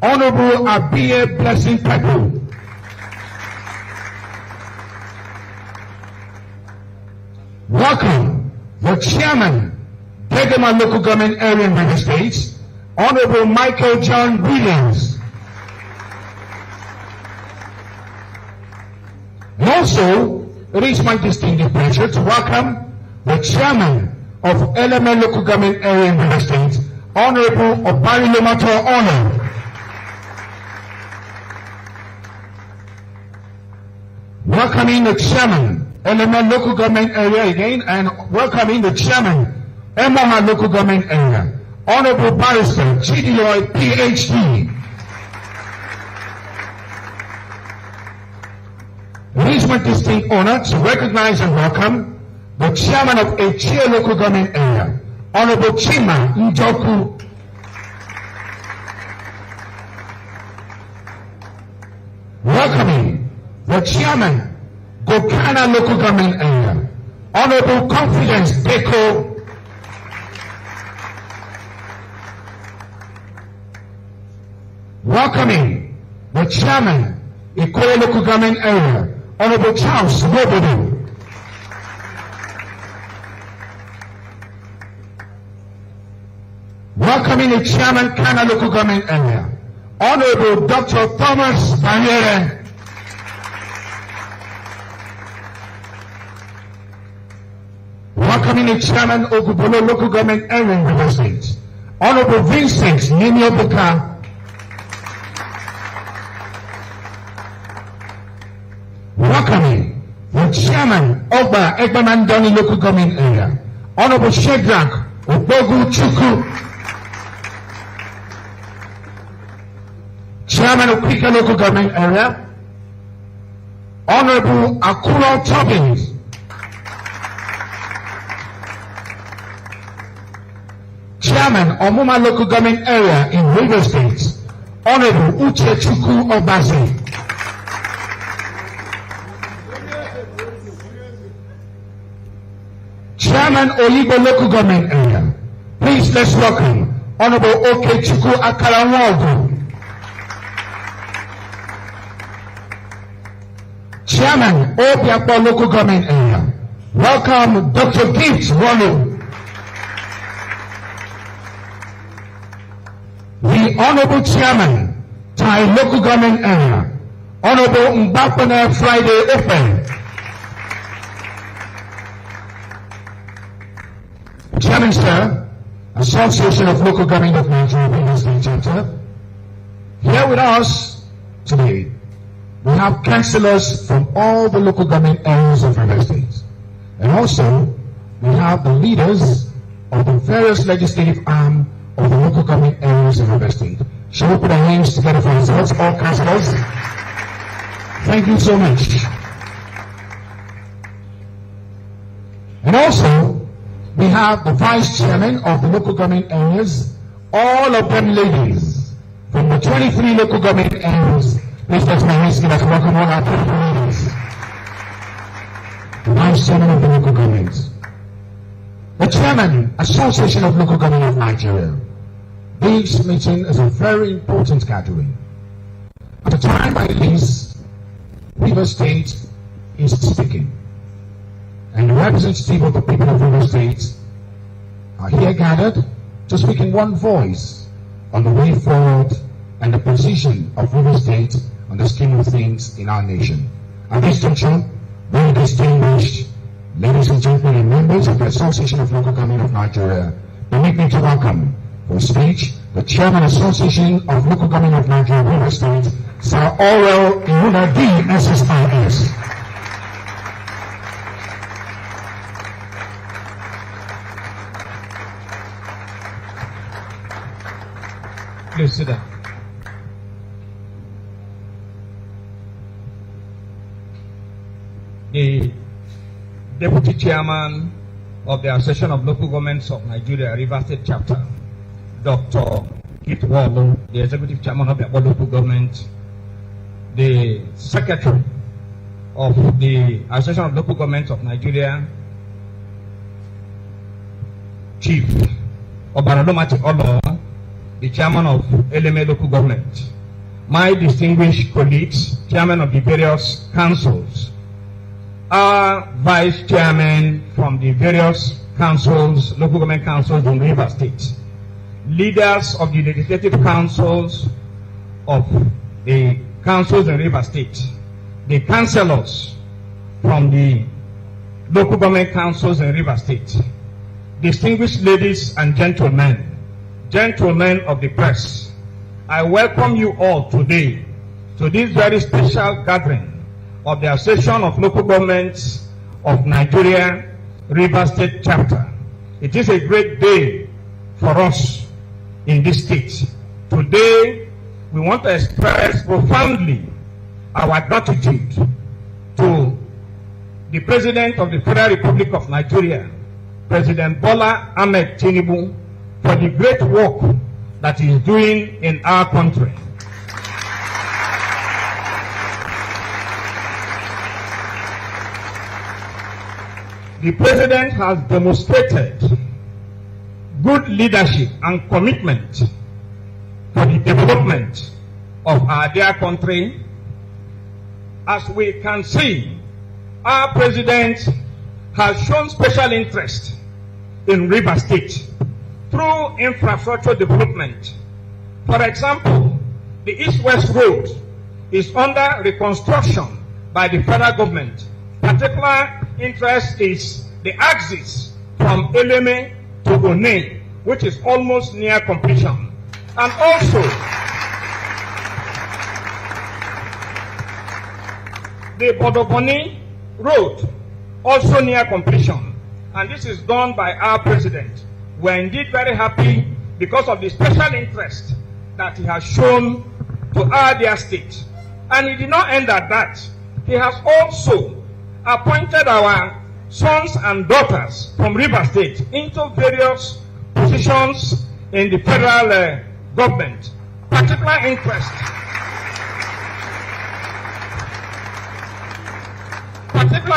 Honorable Abia Blessing Pepe. Welcome the Chairman, Begema Local Government Area in River State, Honorable Michael John Williams. And also, it is my distinct pleasure to welcome the Chairman of LMA Local Government Area in River State, Honorable Obari Lomato Ono. Welcoming the Chairman, LMA Local Government Area again, and welcoming the Chairman, Emoha Local Government Area, Honorable Barrister Chidiloy, PhD. It is my distinct honor to recognize and welcome the Chairman of Echia Local Government Area, Honorable Chima Njoku. Welcoming the Chairman, Gokana Local Government Area, Honorable Confidence Beko. Welcoming the Chairman, Ikoyi Local Government Area, Honorable Charles Robodo. Welcoming the Chairman, Kana Local Government Area, Honorable Dr. Thomas Barriere. Welcoming the Chairman of Ogubolo Local Government Area in River State, Honorable Vincent Niniobuka. Welcoming the Chairman of the Egbanandoni Local Government Area, Honorable Shedrack Obogu Chukwu. Chairman of Kwika Local Government Area, Honorable Akuro Tobbins. Chairman of Muma Local Government Area in River State, Honorable Uche Chukwu Obasi. Chairman Oyibo Local Government Area, please let's welcome Honorable Oke Chukwu Akaranwogu. Chairman Obio-Akpor Local Government Area, welcome Dr. Gift Rolo. The Honorable Chairman, Thai Local Government Area, Honorable Mbapane Friday Open. Chairman, sir, Association of Local Government of Nigeria, River State Chapter. Here with us today, we have councillors from all the local government areas of River State. And also, we have the leaders of the various legislative arm of the local government areas of River State. Shall we put our hands together for ourselves, all councillors? Thank you so much. And also, we have the vice chairman of the local government areas, all of them ladies, from the 23 local government areas. Please let my hands give us welcome all our 23 ladies. The vice chairman of the local government. The chairman, Association of Local Government of Nigeria. This meeting is a very important gathering. At a time like this, River State is speaking. And the representative of the people of River State are here gathered to speak in one voice on the way forward and the position of River State on the scheme of things in our nation. At this juncture, very distinguished ladies and gentlemen and members of the Association of Local Government of Nigeria, permit me to welcome for speech the Chairman Association of Local Government of Nigeria, River State, Sir Orwell Iuna D. SSIS. Please sit down. The Deputy Chairman of the Association of Local Governments of Nigeria, River State Chapter, Dr. Kit Wallo, the Executive Chairman of the Local Government, the Secretary of the Association of Local Governments of Nigeria, Chief Obaradomati Olo, the chairman of LMA local government, my distinguished colleagues, chairman of the various councils, our vice chairman from the various councils, local government councils in Rivers State, leaders of the legislative councils of the councils in Rivers State, the councillors from the local government councils in Rivers State, distinguished ladies and gentlemen, gentlemen of the press, I welcome you all today to this very special gathering of the Association of Local Governments of Nigeria, Rivers State Chapter. It is a great day for us in this state. Today, we want to express profoundly our gratitude to the President of the Federal Republic of Nigeria, President Bola Ahmed Tinubu, for the great work that he is doing in our country. The President has demonstrated good leadership and commitment for the development of our dear country. As we can see, our President has shown special interest in Rivers State through infrastructure development. For example, the East-West Road is under reconstruction by the federal government. Particular interest is the axis from Eleme to One, which is almost near completion. And also, the Bonny Road, also near completion. And this is done by our President. We're indeed very happy because of the special interest that he has shown to our dear state. And he did not end at that. He has also appointed our sons and daughters from River State into various positions in the federal government. Particular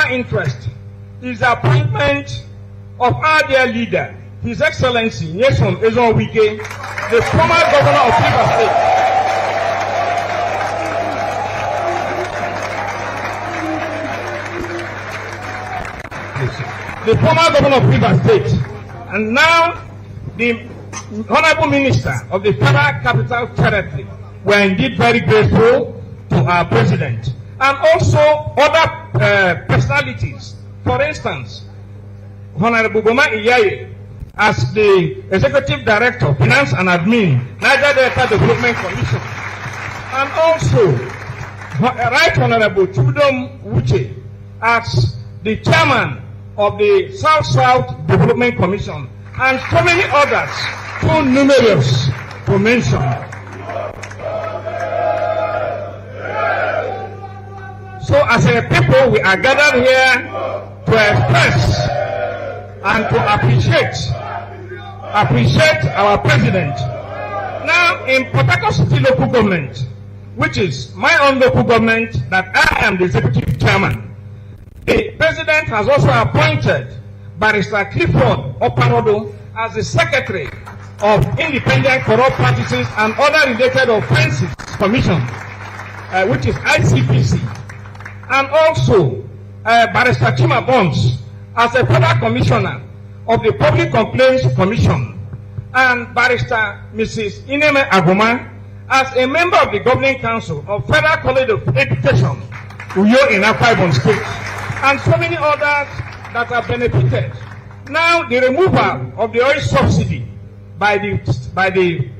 interest is the appointment of our dear leader, His Excellency Nyesom Ezonwike, the former governor of River State. The former governor of River State, and now the Honorable Minister of the Federal Capital Territory. We're indeed very grateful to our President, and also other personalities. For instance, Honorable Bonny LGA, as the Executive Director, Finance and Admin, Niger Delta Development Commission, and also Right Honorable Chudom Wuche, as the Chairman of the South-South Development Commission, and so many others, too numerous to mention. So as a people, we are gathered here to express and to appreciate our President. Now, in Port Harcourt City local government, which is my own local government that I am the executive chairman, the President has also appointed Barrister Clifford Oparodo as the Secretary of Independent Corrupt Practices and Other Related Offences Commission, which is ICPC. And also Barrister Chima Bonds as a Federal Commissioner of the Public Complaints Commission, and Barrister Mrs. Ineme Aguma as a member of the Governing Council of Federal College of Education, Uyo in Akwa Ibom State, and so many others that have benefited. Now, the removal of the oil subsidy by the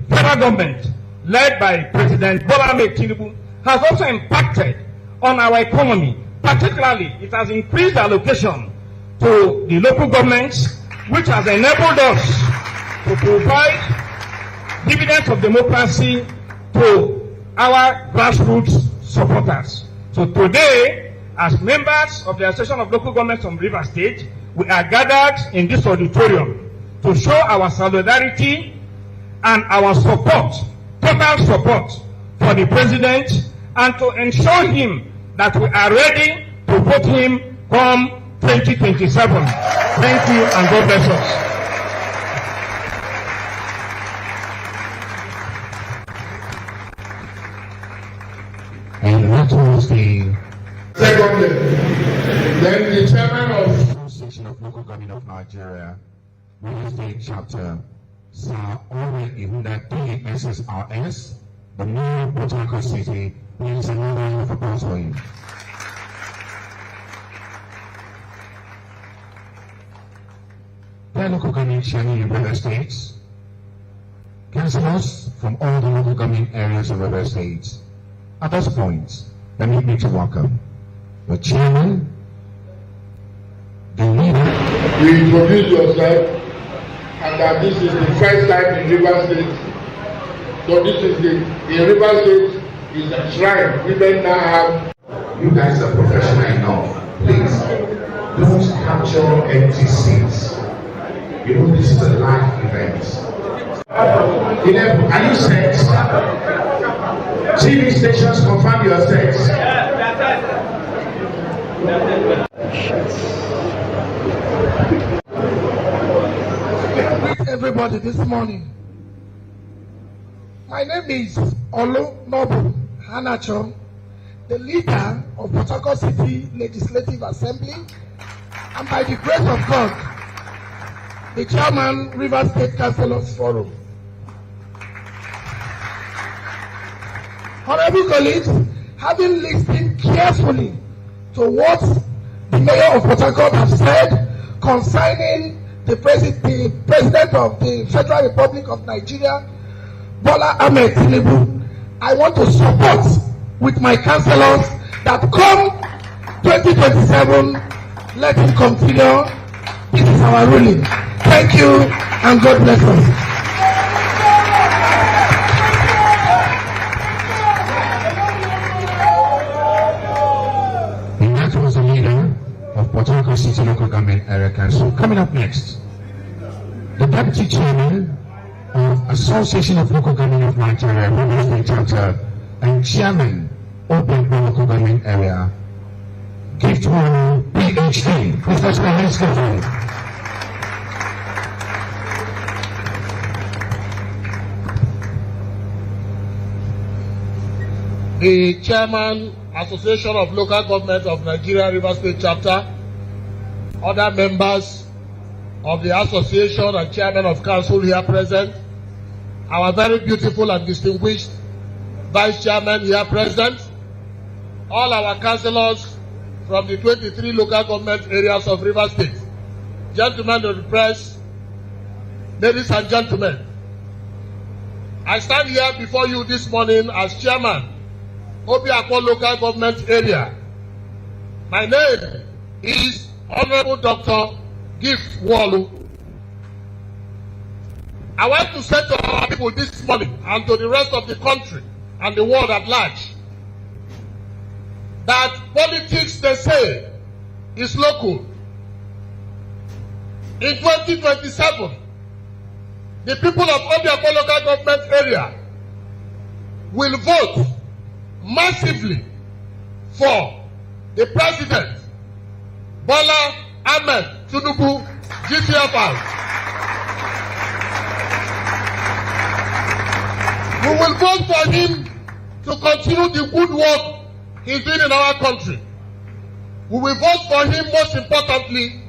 federal government, led by President Bola Ahmed Tinubu, has also impacted on our economy. Particularly, it has increased allocation to the local governments, which has enabled us to provide dividends of democracy to our grassroots supporters. So today, as members of the Association of Local Governments from Rivers State, we are gathered in this auditorium to show our solidarity and our support, total support for the President, and to ensure him that we are ready to vote him come 2027. Thank you, and God bless us. And that was the Secondly, then the chairman of Association of Local Government of Nigeria, Real Estate Chapter, Sir Owen Ihunda DSSRS, the Mayor of Port Harcourt City, please another round of applause for him. The local government chairman in River States, councillors from all the local government areas of River States. At this point, permit me to welcome the chairman, the leader. you introduce yourself, and that this is the first time in River State. So this is in River State is a shrine. Women now have. You guys are professional enough. Please, don't capture empty seats. You know this is a live event. 11, are you set? TV stations confirm your set. Everybody this morning. My name is Alogon Hanacho, the leader of Port Harcourt City Legislative Assembly, and by the grace of God, the chairman, River State Councillors Forum. Honorable colleagues, having listened carefully to what the mayor of Port Harcourt has said concerning the president of the Federal Republic of Nigeria, Bola Ahmed Tinubu, I want to support with my councillors that come 2027, let him continue. This is our ruling. Thank you, and God bless us. And that was the leader of Port Harcourt City Local Government Area Council. Coming up next, the deputy chairman of Association of Local Government of Nigeria, Real Estate Chapter, and chairman of Obio-Akpor Local Government Area, Gift One PhD, Professor Hensley. The chairman, Association of Local Government of Nigeria, River State Chapter, other members of the association and chairman of council here present, our very beautiful and distinguished vice chairman here present, all our councillors from the 23 local government areas of River State, gentlemen of the press, ladies and gentlemen, I stand here before you this morning as chairman, Obio-Akpor Local Government Area. My name is Honorable Dr. Gift Walu. I want to say to our people this morning and to the rest of the country and the world at large that politics, they say, is local. In 2027, the people of Obio-Akpor Local Government Area will vote massively for the president, Bola Ahmed Tinubu, GTFR. We will vote for him to continue the good work he's doing in our country. We will vote for him most importantly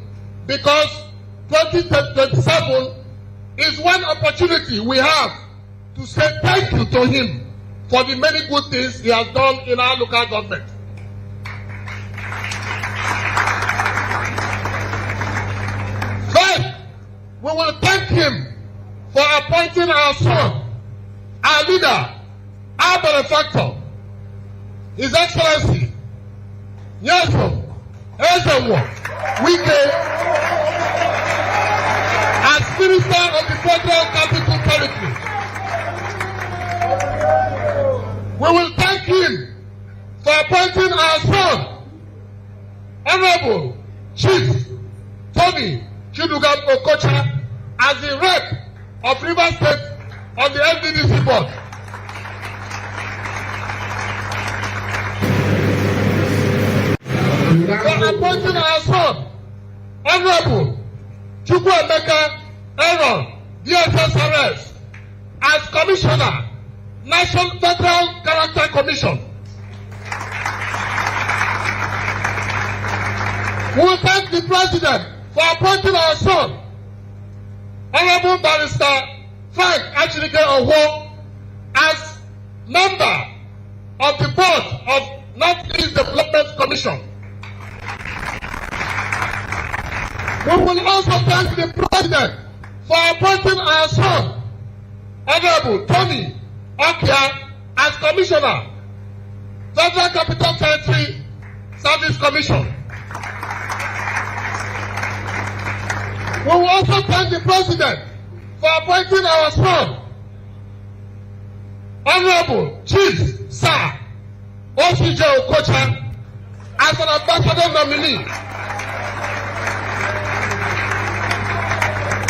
because 2027 is one opportunity we have to say thank you to him for the many good things he has done in our local government. First, we will thank him for appointing our son, our leader, our benefactor, His Excellency, Nyesom Ezenwo Wike, as Minister of the Federal Capital Territory. We will thank him for appointing our son, Honorable Chief Tony Chidugam Okocha, as the rep of River State on the NDDC board. For appointing our son, Honorable Chukwuemeka Aaron, DSSRS, as Commissioner, National Federal Character Commission. We thank the president for appointing our son, Honorable Barrister Frank Achinike Owo, as member of the board of Northeast Development Commission. We will also thank the president for appointing our son, Honorable Tony Okia, as commissioner, Federal Capital Territory Service Commission. We will also thank the president for appointing our son, Honorable Chief Sir Osije Okocha, as an ambassador nominee.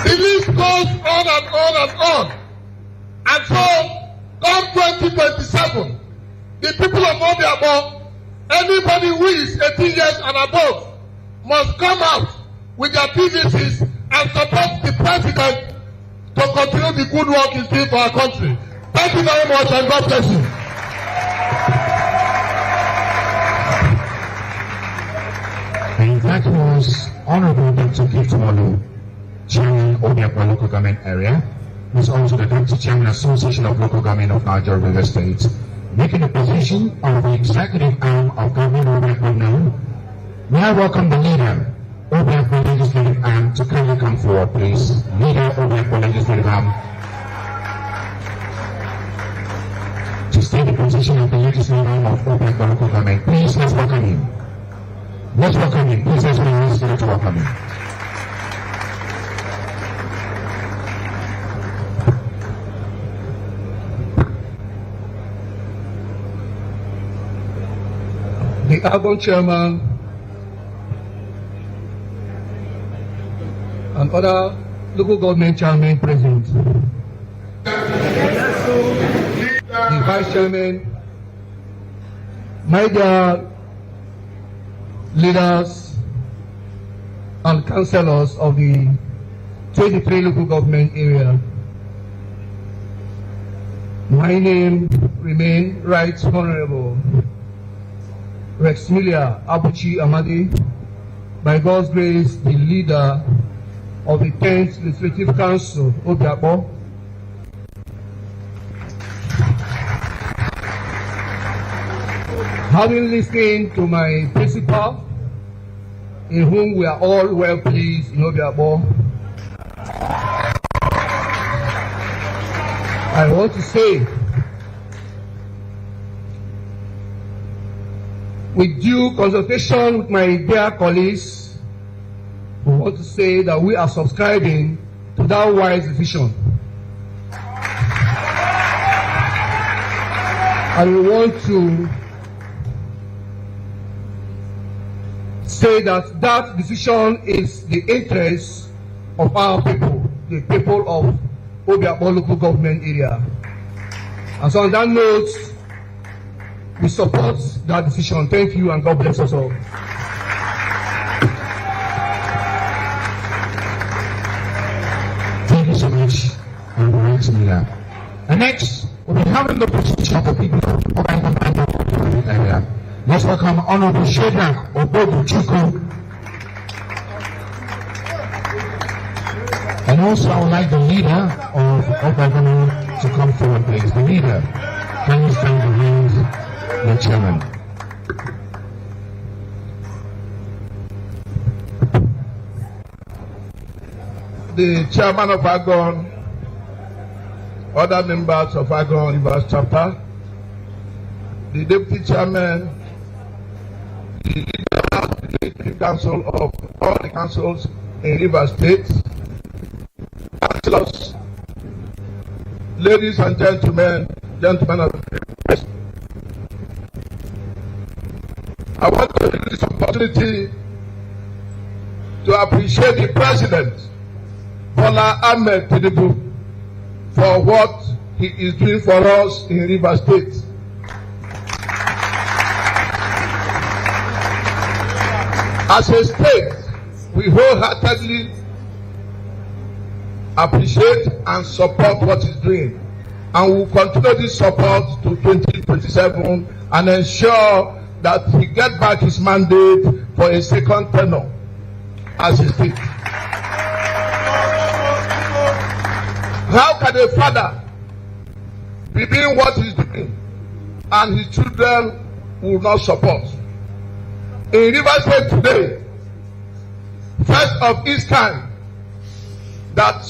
The list goes on and on and on. And so, come 2027, the people of Obio-Akpor, anybody who is 18 years and above, must come out with their PVCs and support the president to continue the good work he's doing for our country. Thank you very much and God bless you. And that was Honorable Dr. Gift Walu, Chairman Obio-Akpor Local Government Area. He's also the Deputy Chairman Association of Local Government of Niger River State, making the position of the executive arm of Government Obio-Akpor known. May I welcome the leader, Obio-Akpor Legislative Arm, to kindly come forward, please. Leader, Obio-Akpor Legislative Arm, to state the position of the legislative arm of Obio-Akpor Local Government. Please, let's welcome him. Let's welcome him. Please, let's welcome to welcome him. The Alogon chairman and other local government chairmen present, the vice chairman, my dear leaders and councillors of the 23 local government area. My name remains Right Honorable Rexmilia Abuchi Amadi, by God's grace, the leader of the 10th Legislative Council, Obio-Akpor. Having listened to my principal, in whom we are all well pleased in Obio-Akpor, I want to say, with due consultation with my dear colleagues, we want to say that we are subscribing to that wise decision. And we want to say that that decision is the interest of our people, the people of Obio-Akpor local government area. And so on that note, we support that decision. Thank you and God bless us all. Thank you so much, Honorable. And next, we'll be having the position of the people of Obio-Akpor area. Let's welcome Honorable Shedrack Obodu-Chukwu. And also, I would like the leader of Obio-Akpor to come forward, please. The leader, can you stand behind the chairman? The chairman of Alogon, other members of Alogon Rivers chapter, the deputy chairman, the leader of the executive council of all the councils in Rivers State, councillors, ladies and gentlemen of the press. I want to use this opportunity to appreciate the President, Bola Ahmed Tinubu, for what he is doing for us in Rivers State. As a state, we wholeheartedly appreciate and support what he's doing, and will continue this support to 2027 and ensure that he gets back his mandate for a second tenure. as he speaks. How can a father be doing what he's doing and his children will not support? In Rivers State today, first of its time, that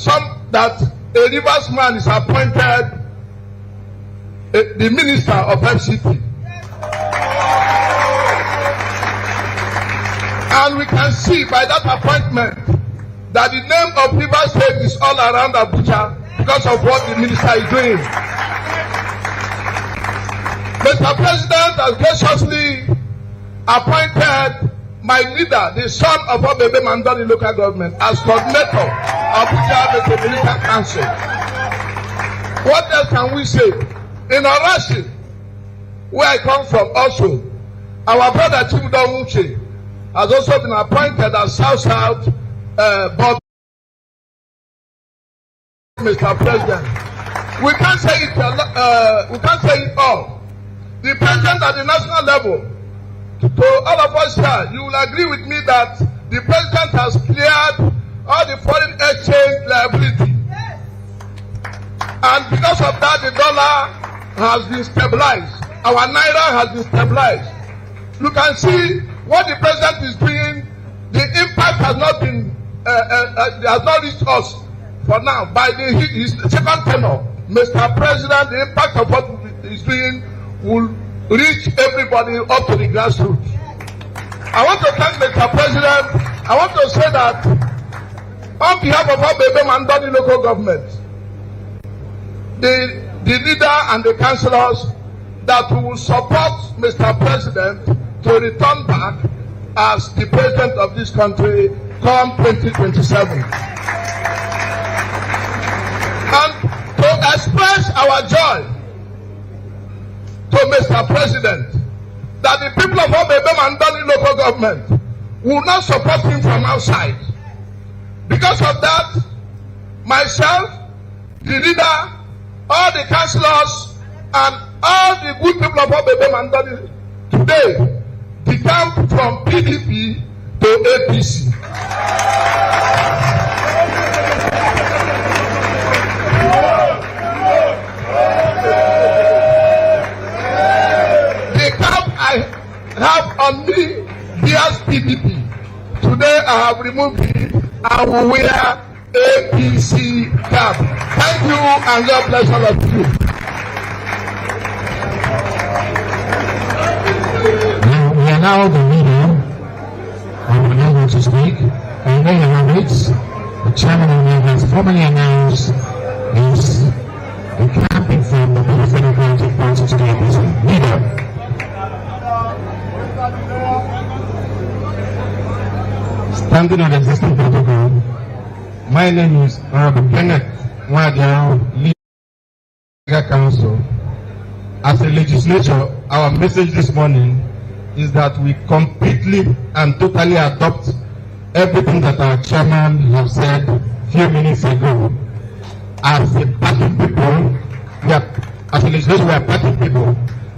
a Rivers man is appointed the minister of FCT. And we can see by that appointment that the name of Rivers State is all around Abuja because of what the minister is doing. Mr. President has graciously appointed my leader, the son of Obebe Mandani local government, as coordinator of Abuja Metropolitan Council. What else can we say? In Orashi, where I come from also, our brother Chibudo Uche has also been appointed as South board. Mr. President, we can't say it all. The president at the national level, to all of us here, you will agree with me that the president has cleared all the foreign exchange liability. And because of that, the dollar has been stabilized. Our naira has been stabilized. You can see what the president is doing. The impact has not been, has not reached us for now. By his second tenure, Mr. President, the impact of what he's doing will reach everybody up to the grassroots. I want to thank Mr. President. I want to say that on behalf of our Obebe Mandani local government, the leader and the councillors, that we will support Mr. President to return back as the president of this country come 2027. And to express our joy to Mr. President that the people of Obebe Mandani local government will not support him from outside. Because of that, myself, the leader, all the councillors, and all the good people of Obebe Mandani today decamped from PDP to APC. The cap I have on me bears PDP. Today I have removed it and will wear APC cap. Thank you and God bless all of you. We are now the leader of the level to speak. And there you have it. The chairman of the has formally announced his decamping from the Democratic Party to the APC. Leader. Standing on the existing protocol, my name is Honorable Kenneth Mwadiao, Legal Council. As a legislature, our message this morning is that we completely and totally adopt everything that our chairman has said a few minutes ago. As a party people, as a legislature, we are party people.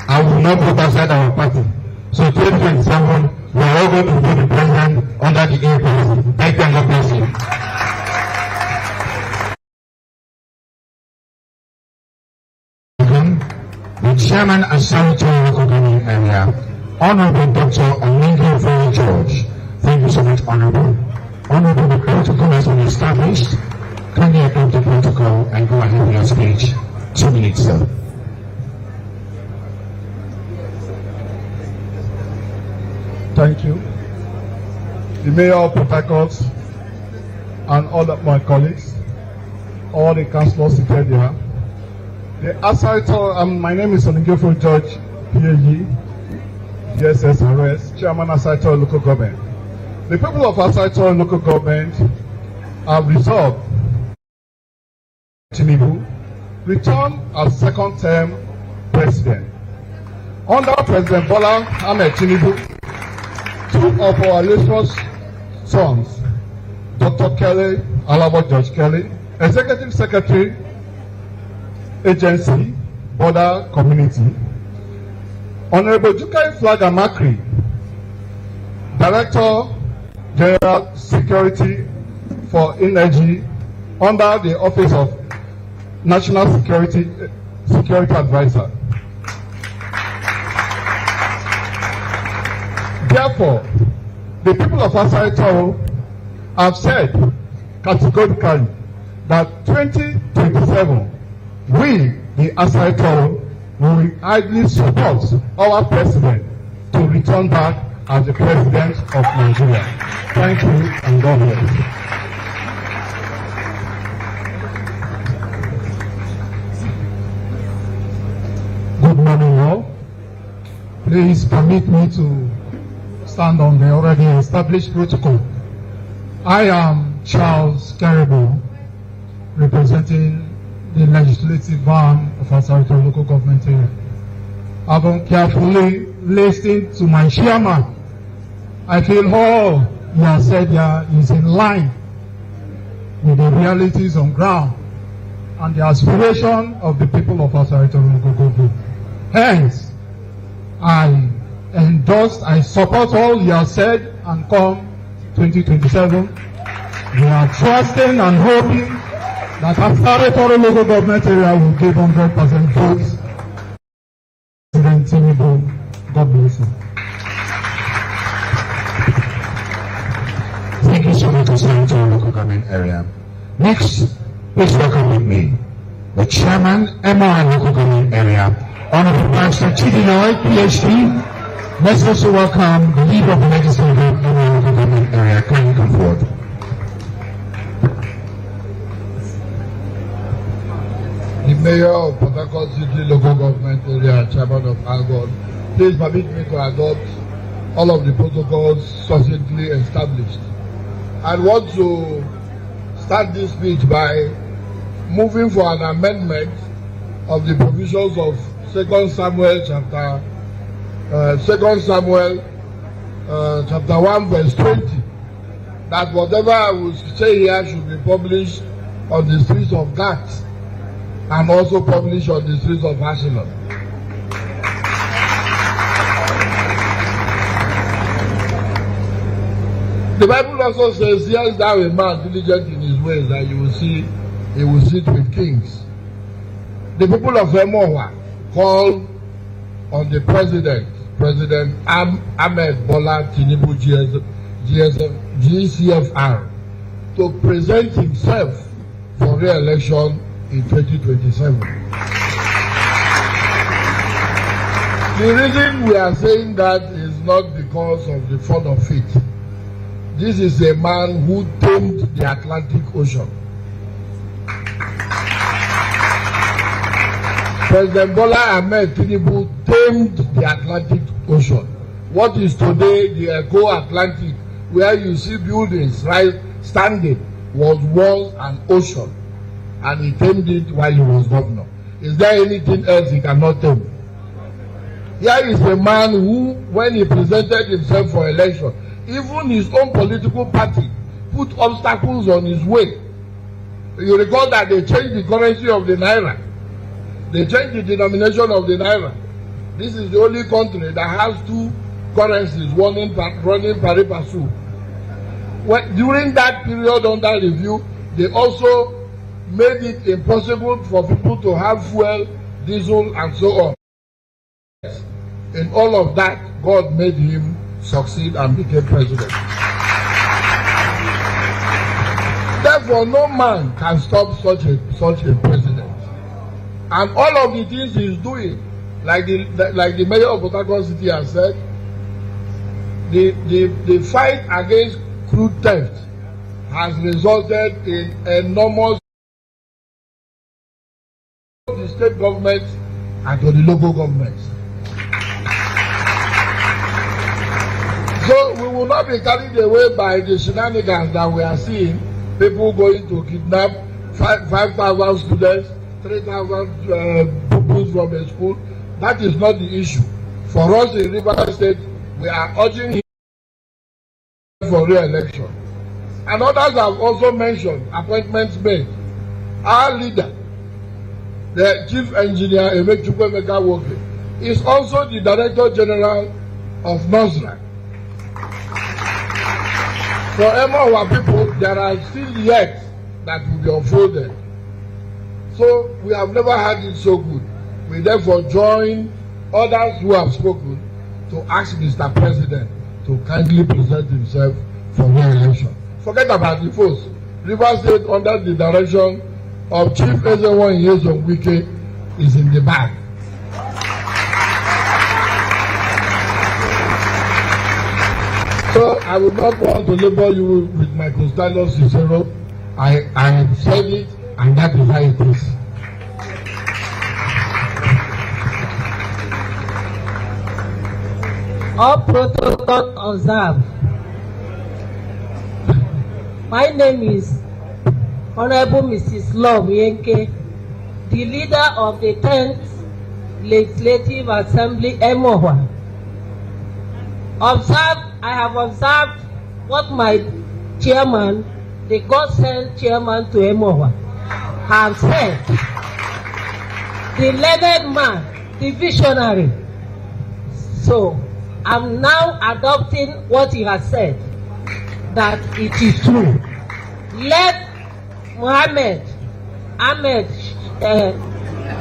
I will not vote outside our party. So 2027, we are all going to vote the president under the APC. Thank you and God bless you. The chairman of Sentimental local government area, Honorable Dr. Alogon George. Thank you so much, Honorable. Honorable, the protocol has been established. Kindly adopt the protocol and go ahead with your speech. 2 minutes, sir. Thank you. The Mayor of Port Harcourt and all of my colleagues, all the councillors seated here. My name is Alogon George, PhD, DSSRS, Chairman of Asaitor Local Government. The people of Asaitor Local Government have resolved Tinubu return as second term president. Under President Bola Ahmed Tinubu, two of our illustrious sons, Dr. Kelly, Alabo George Kelly, Executive Secretary, Agency, Border Community, Honorable Jukai Flaga Makri, Director, General Security for Energy under the Office of National Security Advisor. Therefore, the people of Asari Toro have said categorically that 2027, we, the Asari Toro, will highly support our president to return back as the president of Nigeria. Thank you and God bless. Good morning, all. Please permit me to stand on the already established protocol. I am Charles Caribou, representing the legislative arm of Asari Toro local government area. Having carefully listened to my chairman, I feel all he has said here is in line with the realities on ground and the aspiration of the people of Asari Toro local government. Hence, I support all he has said, and come 2027, we are trusting and hoping that Asari Toro local government area will give 100% votes. President Tinubu, God bless you. Thank you so much for saying to our local government area. Next, please welcome with me the chairman, MRI local government area, Honorable Pastor Chidinoy, PhD. Let's also welcome the leader of the legislative MRI local government area. Can you come forward? The Mayor of Port Harcourt City Local Government Area, Chairman of Alogon, please permit me to adopt all of the protocols succinctly established. I want to start this speech by moving for an amendment of the provisions of 2 Samuel chapter 1 verse 20, that whatever I will say here should be published on the streets of Gath and also published on the streets of Ashkelon. The Bible also says, "Here is thou a man diligent in his ways, and you will see he will sit with kings." The people of Emowa call on the President Ahmed Bola Tinubu GCFR to present himself for re-election in 2027. The reason we are saying that is not because of the fun of it. This is a man who tamed the Atlantic Ocean. President Bola Ahmed Tinubu tamed the Atlantic Ocean. What is today the Eco-Atlantic, where you see buildings right standing, was once an ocean, and he tamed it while he was governor. Is there anything else he cannot tame? Here is a man who, when he presented himself for election, even his own political party put obstacles on his way. You recall that they changed the currency of the naira. They changed the denomination of the naira. This is the only country that has two currencies running pari passu. During that period under review, they also made it impossible for people to have fuel, diesel, and so on. In all of that, God made him succeed and became president. Therefore, no man can stop such a president. And all of the things he's doing, like the mayor of Port Harcourt City has said, the fight against crude theft has resulted in enormous to the state government and to the local governments. So we will not be carried away by the shenanigans that we are seeing. People going to kidnap 5,000 students, 3,000 pupils from a school. That is not the issue. For us in Rivers State, we are urging him for re-election. And others have also mentioned appointments made. Our leader, the Chief Engineer Emeka Woke, is also the Director General of NOSRA. For our people, there are still yet that will be unfolded. So we have never had it so good. We therefore join others who have spoken to ask Mr. President to kindly present himself for re-election. Forget about the votes. Rivers State, under the direction of Chief Ezenwa Wike, is in the bag. So I would not want to labor you with my Constantino Cicero. I have said it, and that is how it is. All protocol observed. My name is Honorable Mrs. Love Yenke, the leader of the 10th Legislative Assembly, Emohua. I have observed what my chairman, the God-sent chairman to Emohua, have said. The learned man, the visionary. So, I'm now adopting what he has said, that it is true. Let Ahmed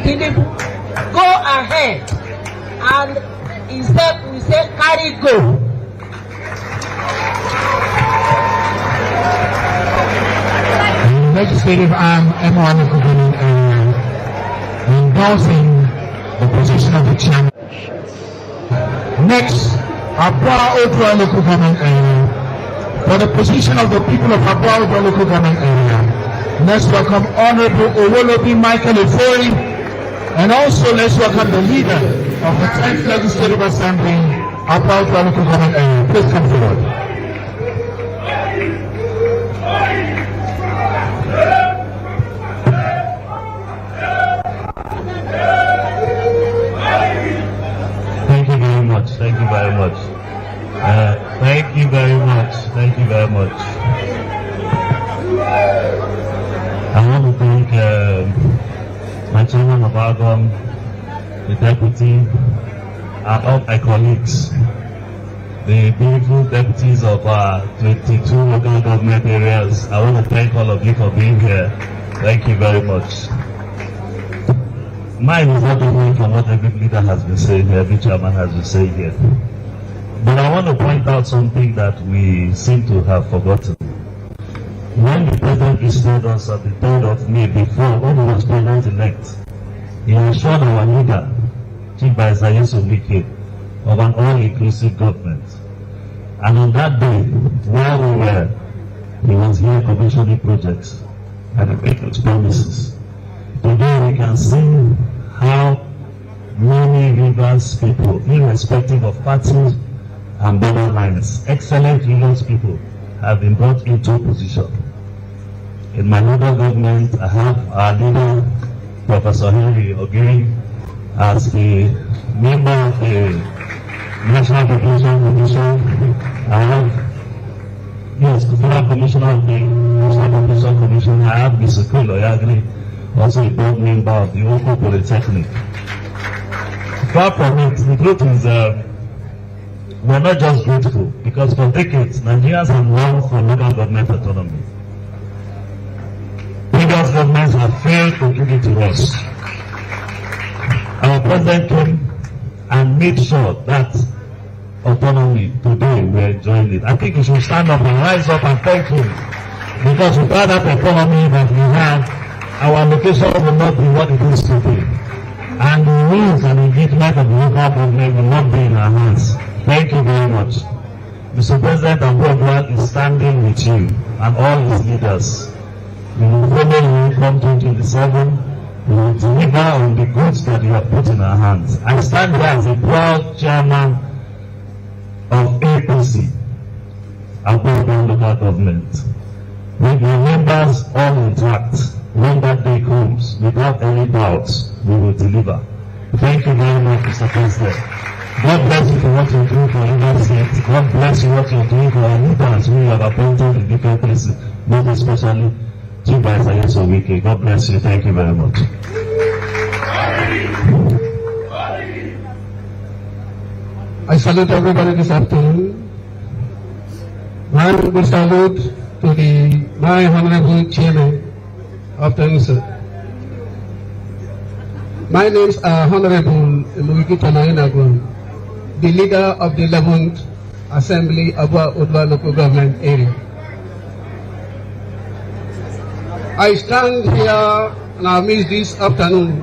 Tinubu go ahead, and instead we say carry go. Legislative arm M1 endorsing the position of the chairman. Next, Obio-Akpor local government area. For the position of the people of Obio-Akpor local government area, let's welcome Honorable Owolobi Michael Efori, and also let's welcome the leader of the 10th Legislative Assembly, Obio-Akpor local government area. Please come forward. Thank you very much. Thank you very much. Thank you very much. Thank you very much. I want to thank my chairman of Alogon, the deputy, and all my colleagues, the beautiful deputies of 22 local government areas. I want to thank all of you for being here. Thank you very much. Mine is not different from what every leader has been saying here, every chairman has been saying here. But I want to point out something that we seem to have forgotten. When the president visited us at the 3rd of May before, when he was president-elect, he assured our leader, Chief Wike, of an all-inclusive government. And on that day, where we were, he was here commissioning projects and making promises. Today we can see how many Rivers people, irrespective of parties and borderlines, excellent Rivers people have been brought into position. In my local government, I have our leader, Professor Henry Ogiri, as the member of the National Population Commission. I have, yes, the former commissioner of the National Population Commission. I have Mr. Oyagri, also a board member of the Oko Polytechnic. Far from it, the truth is we're not just grateful, because for decades, Nigerians have longed for local government autonomy. Previous governments have failed to give it to us. Our president came and made sure that autonomy, today we're enjoying it. I think we should stand up and rise up and thank him, because without that autonomy that we have, our location will not be what it is today. And the rules and engagement of the local government will not be in our hands. Thank you very much. Mr. President, Obio is standing with you and all his leaders. We will follow you come 2027. We will deliver on the goods that you have put in our hands. I stand here as a proud chairman of APC, Obio local government. With the members all intact, when that day comes, without any doubts, we will deliver. Thank you very much, Mr. President. God bless you for what you're doing for Rivers State. God bless you what you're doing for our leaders who you have appointed in different places, most especially Chief Wike. God bless you. Thank you very much. I salute everybody this afternoon. One will salute to my honorable chairman of the NSA. My name is Honorable Alogon, the leader of the 11th Assembly of Obio local government area. I stand here and I miss this afternoon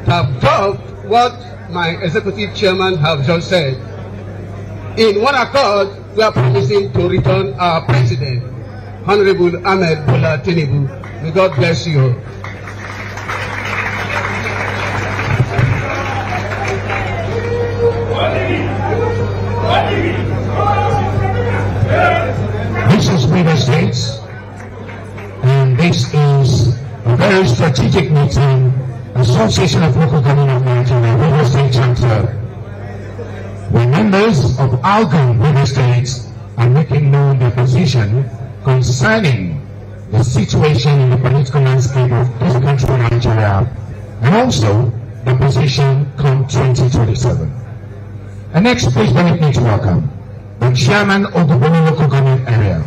to absorb what my executive chairman have just said. In one accord, we are promising to return our president, Honorable Ahmed Bola Tinubu. May God bless you. This is River States, and this is a very strategic meeting, Association of Local Government of Nigeria, River State Chapter, where members of Alogon River States are making known their position concerning the situation in the political landscape of this country, Nigeria, and also the position come 2027. And next, please permit me to welcome the chairman of the Bonny local government area,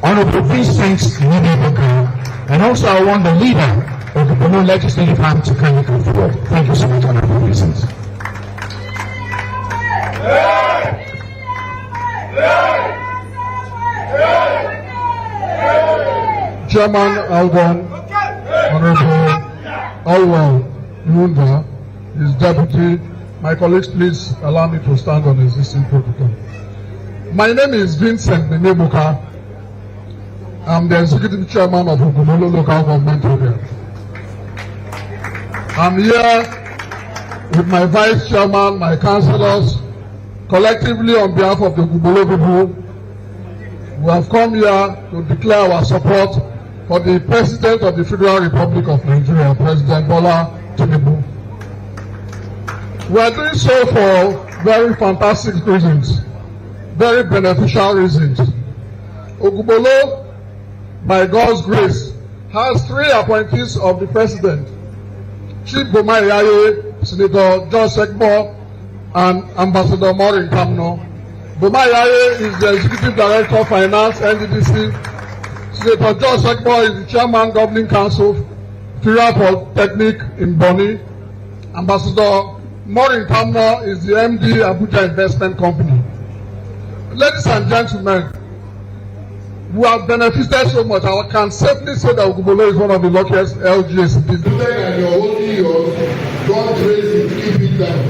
Honorable Vincent Nidibuka, and also I want the leader of the Bonny legislative arm to kindly come forward. Thank you so much, Honorable Vincent. Chairman Alogon, Honorable Alwan Yunda, his deputy. My colleagues, please allow me to stand on existing protocol. My name is Vincent Nidibuka. I'm the executive chairman of Ogumolo local government area. I'm here with my vice chairman, my councillors, collectively on behalf of the Ogumolo people. We have come here to declare our support for the President of the Federal Republic of Nigeria, President Bola Tinubu. We are doing so for very fantastic reasons, very beneficial reasons. Ogumolo, by God's grace, has 3 appointees of the President: Chief Bonny LGA, Senator George Ekbo, and Ambassador Bonny LGA. Bonny LGA is the Executive Director of Finance, NDDC. Senator George Ekbo is the Chairman, Governing Council, Federal Polytechnic in Bonny. Ambassador Bonny LGA is the MD, Abuja Investment Company. Ladies and gentlemen, we have benefited so much. I can safely say that Ogumolo is one of the luckiest LGA cities. And you're holding yours, God raise it, keep it down.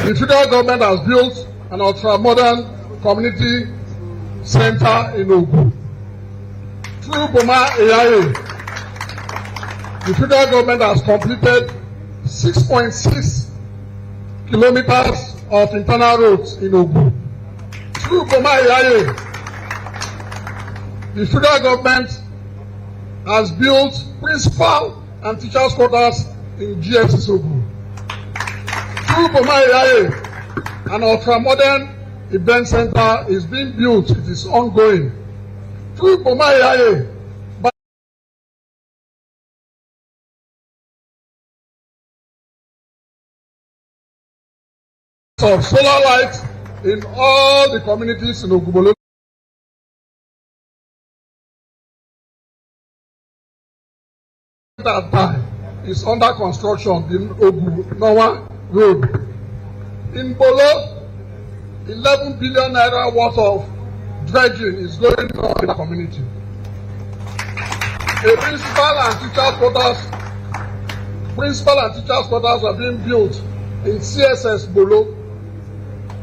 The federal government has built an ultra-modern community center in Ogun. Through Bonny LGA, the federal government has completed 6.6 kilometers of internal roads in Ogun. Through Bonny LGA, the federal government has built principal and teachers' quarters in GSS Ogun. Through Bonny LGA, an ultra-modern event center is being built. It is ongoing. Through Bonny LGA, of solar lights in all the communities in Ogumolo. That time is under construction in Ogunowa Road. In Bolo, 11 billion naira worth of dredging is going on in the community. A principal and teachers quarters are being built in CSS Bolo.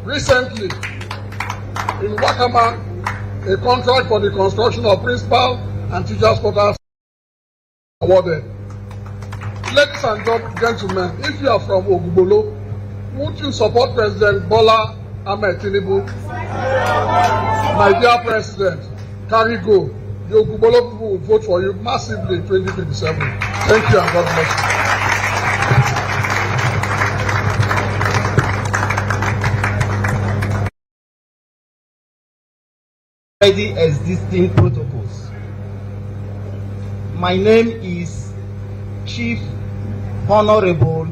Recently, in Wakama, a contract for the construction of principal and teachers quarters awarded. Ladies and gentlemen, if you are from Ogumolo, would you support President Bola Ahmed Tinubu? My dear President, carry go. The Ogumolo people will vote for you massively in 2027. Thank you and God bless you. Existing protocols. My name is Chief Honorable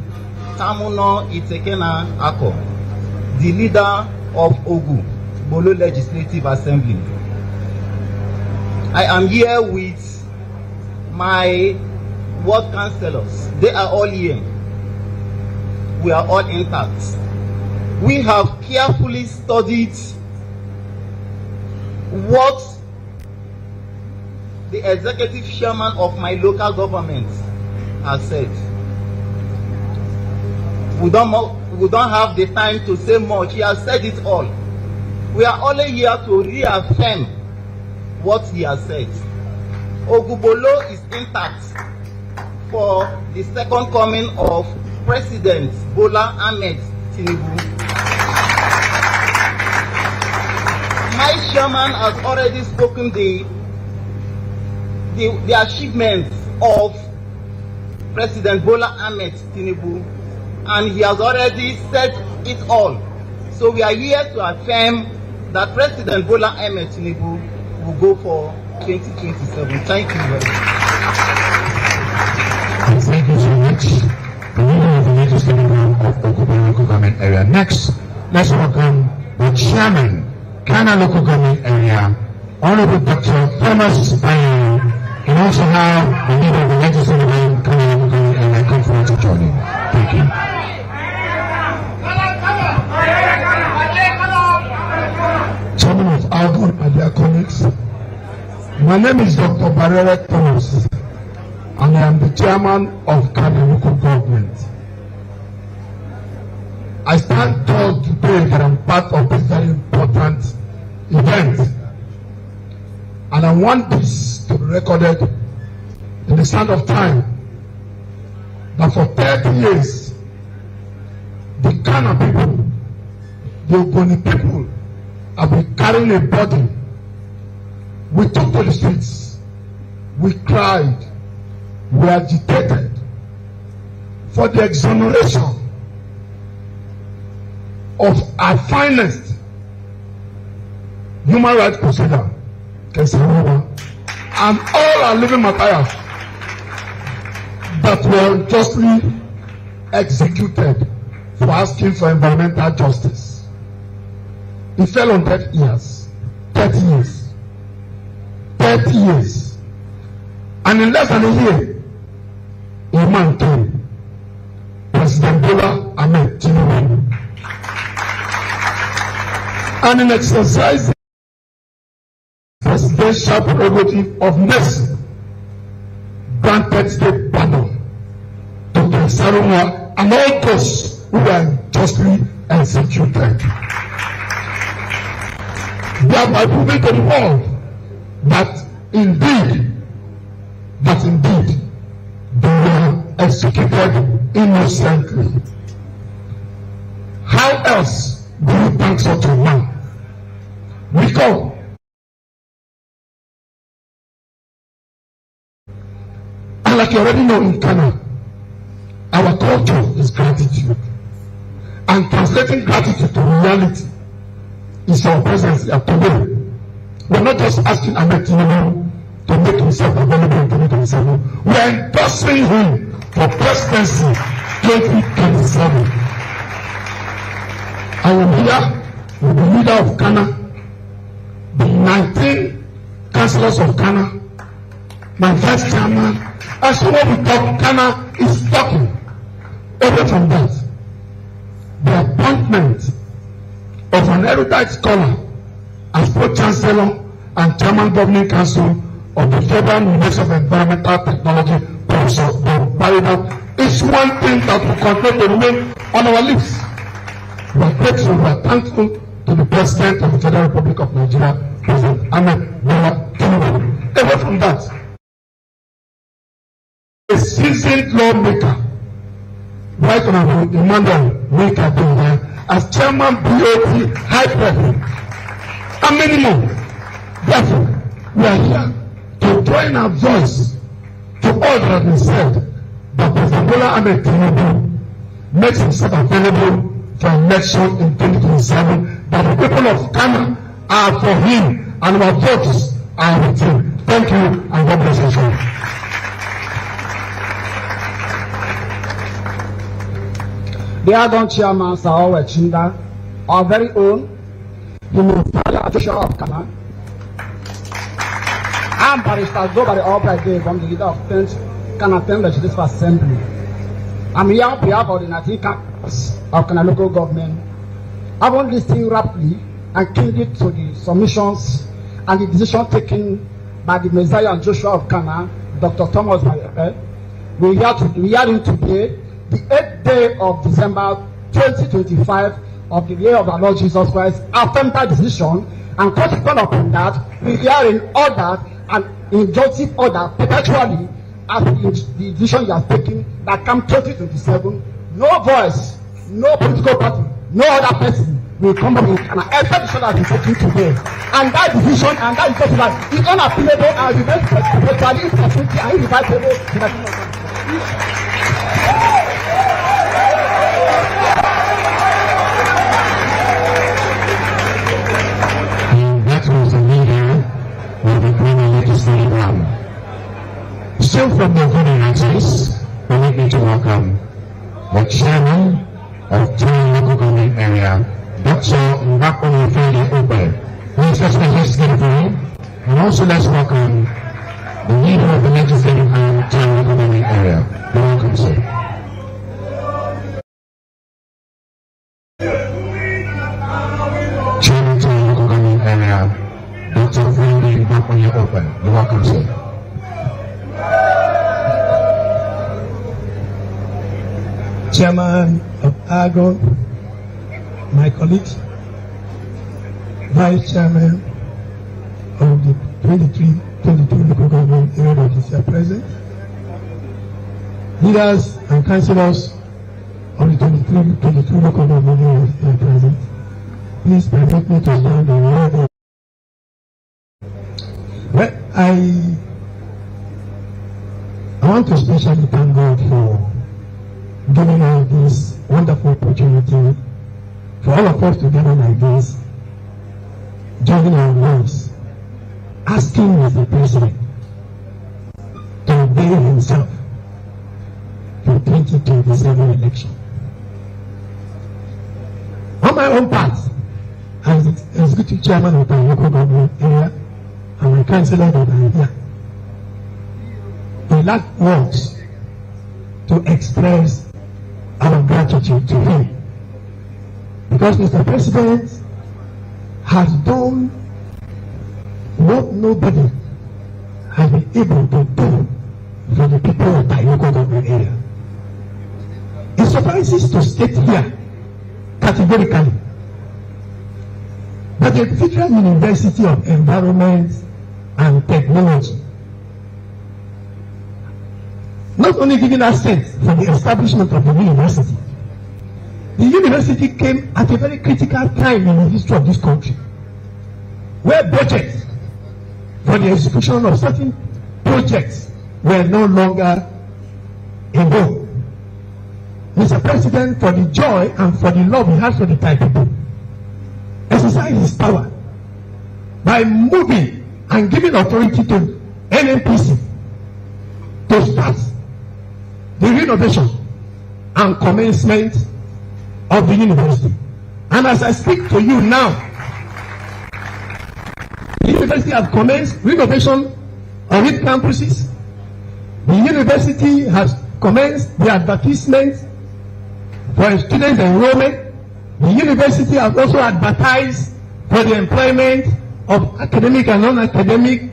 Tamuno Itekena Ako, the leader of Ogu, Bolo Legislative Assembly. I am here with my ward councillors. They are all here. We are all intact. We have carefully studied what the executive chairman of my local government has said. We don't have the time to say much. He has said it all. We are only here to reaffirm what he has said. Ogubolo is intact for the second coming of President Bola Ahmed Tinubu. My chairman has already spoken the achievements of President Bola Ahmed Tinubu, and he has already said it all. So we are here to affirm that President Bola Ahmed Tinubu will go for 2027. Thank you very much. Thank you so much. The leader of the legislative arm of Ogubolo local government area. Next, let's welcome the chairman, Kana local government area, Honorable Dr. Thomas Bayan, and also have the leader of the legislative arm, Kana local government area, come forward to join him. Thank you. Chairman of Alogon and their colleagues, my name is Dr. Barrera Thomas, and I am the chairman of Kana local government. I stand tall today that I'm part of this very important event, and I want this to be recorded in the sound of time that for 30 years, the Kana people, the Ogoni people, have been carrying a burden. We took to the streets, we cried, we agitated for the exoneration of our finest human rights crusader, Kesarowa, and all our living materials that were justly executed for asking for environmental justice. It fell on deaf ears. 30 years. 30 years. And in less than a year, a man came. President Bola Ahmed Tinubu. And in exercising presidential prerogative of mercy, granted state pardon to Kesarowa and all those who were justly executed. Thereby proving to the world that indeed they were executed innocently. How else do you thank such a man? Because and like you already know in Ghana, our culture is gratitude. And translating gratitude to reality is our presence here today. We're not just asking Ahmed Tinubu to make himself available in 2027. We're endorsing him for presidency 2027. I am here with the leader of Ghana, the 19 councillors of Ghana, my vice chairman, and so when we talk, Ghana is talking. Away from that, the appointment of an erudite scholar as pro-chancellor and chairman governing council of the Federal University of Environmental Technology, Professor Barrera, is one thing that will continue to remain on our lips. We are grateful, we are thankful to the President of the Federal Republic of Nigeria, President Ahmed Bola Tinubu. Away from that, a seasoned lawmaker, Right Honorable Emmanuel Wika, as chairman BOT High Prep, and many more. Therefore, we are here to join our voice to all that has been said that President Bola Ahmed Tinubu makes himself available for election in 2027, that the people of Ghana are for him and our votes are with him. Thank you and God bless you. The Alogon chairman, Sir Chinda, our very own, the Mufala Joshua of Kama. I'm Barrister Zoba the Albright Day from the leader of 10th Kanatem Legislative Assembly. I'm here on behalf of the 19 campus of Kana local government. I want this thing rapidly and keen it to the submissions and the decision taken by the Messiah and Joshua of Kana, Dr. Thomas Bayepe. We are in today, the 8th day of December 2025 of the year of our Lord Jesus Christ, affirmed that decision, and consequent upon that, we are in order and injunctive order perpetually as the decision you have taken that come 2027, no voice, no political party, no other person will come up with an effort decision that is taken today. And that decision and that decision is unappealable and remains perpetually uncertainty and irrevocable to the kingdom of That was the leader of the Bonny legislative arm. Still from the voting access, permit me to welcome the chairman of Bonny local government area, Dr. Obio-Akpor. Please let's make his get for him. And also let's welcome the leader of the legislative arm, Bonny local government area. You're welcome, sir. Chairman of the local government area, Dr. Obio-Akpor. You're welcome, sir. Chairman of Alogon, my colleagues, Vice Chairman of the 23-22 local government area that is here present, leaders and councillors of the 23-22 local government areas here present, please permit me to stand and word. Well, I want to especially thank God for giving us this wonderful opportunity for all of us to gather like this, joining our voice, asking Mr. President to obey himself for 2027 election. On my own part, as the executive chairman of the local government area and my councillor that are here, I lack words to express our gratitude to him, because Mr. President has done what nobody has been able to do for the people of the local government area. It suffices to state here categorically that the Federal University of Environment and Technology not only giving assent for the establishment of the university, the university came at a very critical time in the history of this country, where budgets for the execution of certain projects were no longer in vogue. Mr. President, for the joy and for the love he has for the Thai people, exercised his power by moving and giving authority to NNPC to start the renovation and commencement of the university. And as I speak to you now, the university has commenced renovation of its campuses. The university has commenced the advertisement for student enrollment. The university has also advertised for the employment of academic and non-academic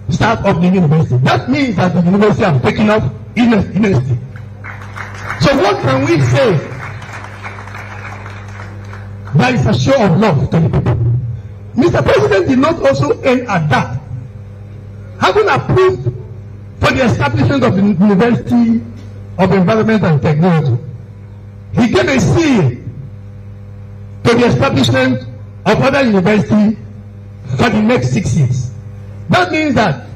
staff of the university. That means that the university has taken up university. So what can we say? That is a show of love to the people. Mr. President did not also end at that. Having approved for the establishment of the University of Environment and Technology, he gave a seal to the establishment of other universities for the next 6 years. That means that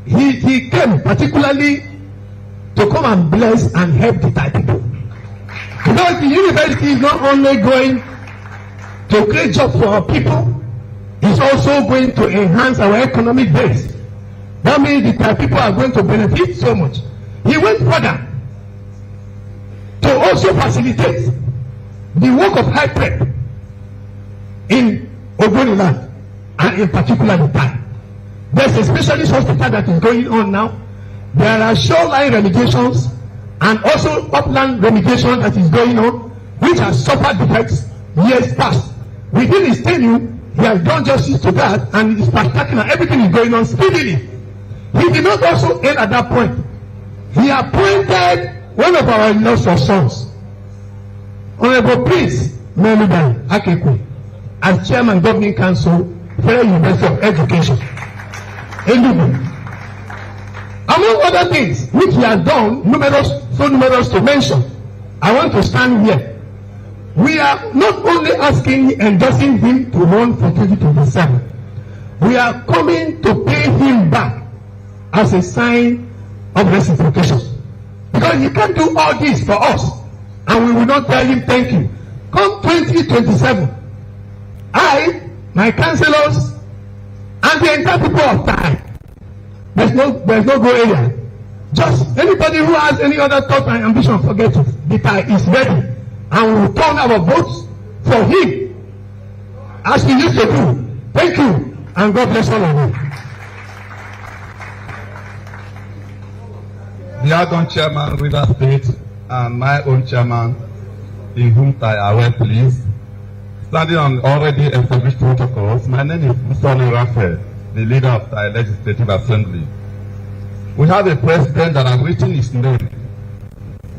he came particularly to come and bless and help the Thai people. Because the university is not only going to create jobs for our people, it's also going to enhance our economic base. That means the Thai people are going to benefit so much. He went further to also facilitate the work of high prep in Ogoniland, and in particular the time. There's a specialist hospital that is going on now. There are shoreline remediations and also upland remediation that is going on, which has suffered defects years past. Within his tenure, he has done justice to that, and it is spectacular. Everything is going on speedily. He did not also end at that point. He appointed one of our illustrious sons, Honorable Prince Meludan Akekwe, as Chairman Governing Council, Federal University of Education, Enugu. Among other things which he has done, so numerous to mention, I want to stand here. We are not only endorsing him to run for 2027. We are coming to pay him back as a sign of reciprocation. Because he can't do all this for us, and we will not tell him thank you. Come 2027, I, my councillors, and the entire people of time, there's no go area. Just anybody who has any other thought and ambition, forget it. The tie is ready, and we will turn our votes for him, as we used to do. Thank you, and God bless all of you. The Alogon chairman, River State, and my own chairman, in whom I are well pleased, standing on already established protocols. My name is Bonny LGA, the leader of the Legislative Assembly. We have a president that has written his name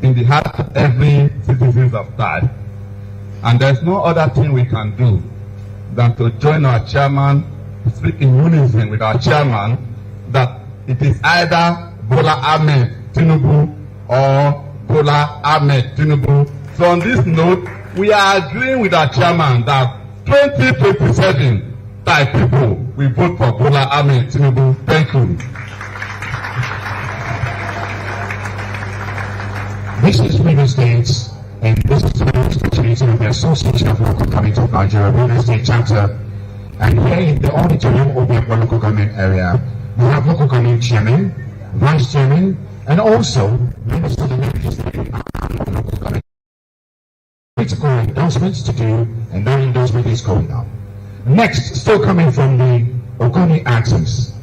in the heart of every citizen of Thai. And there's no other thing we can do than to join our chairman, speak in unison with our chairman, that it is either Bola Ahmed Tinubu or Bola Ahmed Tinubu. So on this note, we are agreeing with our chairman that 2027 Thai people will vote for Bola Ahmed Tinubu. Thank you. This is Real Estates, and this is the opportunity of the Association of Local Government of Nigeria Real Estate Chapter. And here in the auditorium of the local government area, we have local government chairman, vice chairman, and also members of the legislative local government. Critical endorsements to do, and that endorsement is going on. Next, still coming from the Ogoni axis.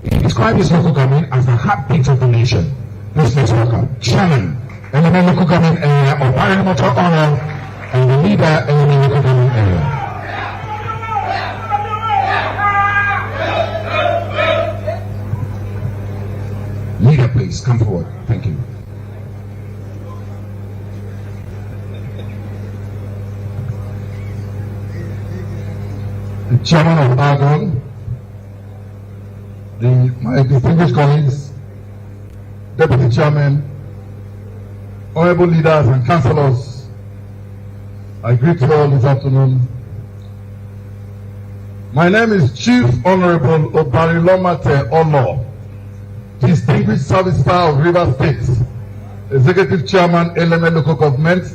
He described his local government as the heartbeat of the nation. Please let's welcome Chairman, Element Local Government Area of Parliamentary Honor, and the leader, Element Local Government Area. Leader, please come forward. Thank you. The chairman of Alogon, my distinguished colleagues, deputy chairman, honorable leaders and councillors, I greet you all this afternoon. My name is Chief Honorable Obarilomate Ono, Distinguished Service Star of River State, Executive Chairman, Element Local Government,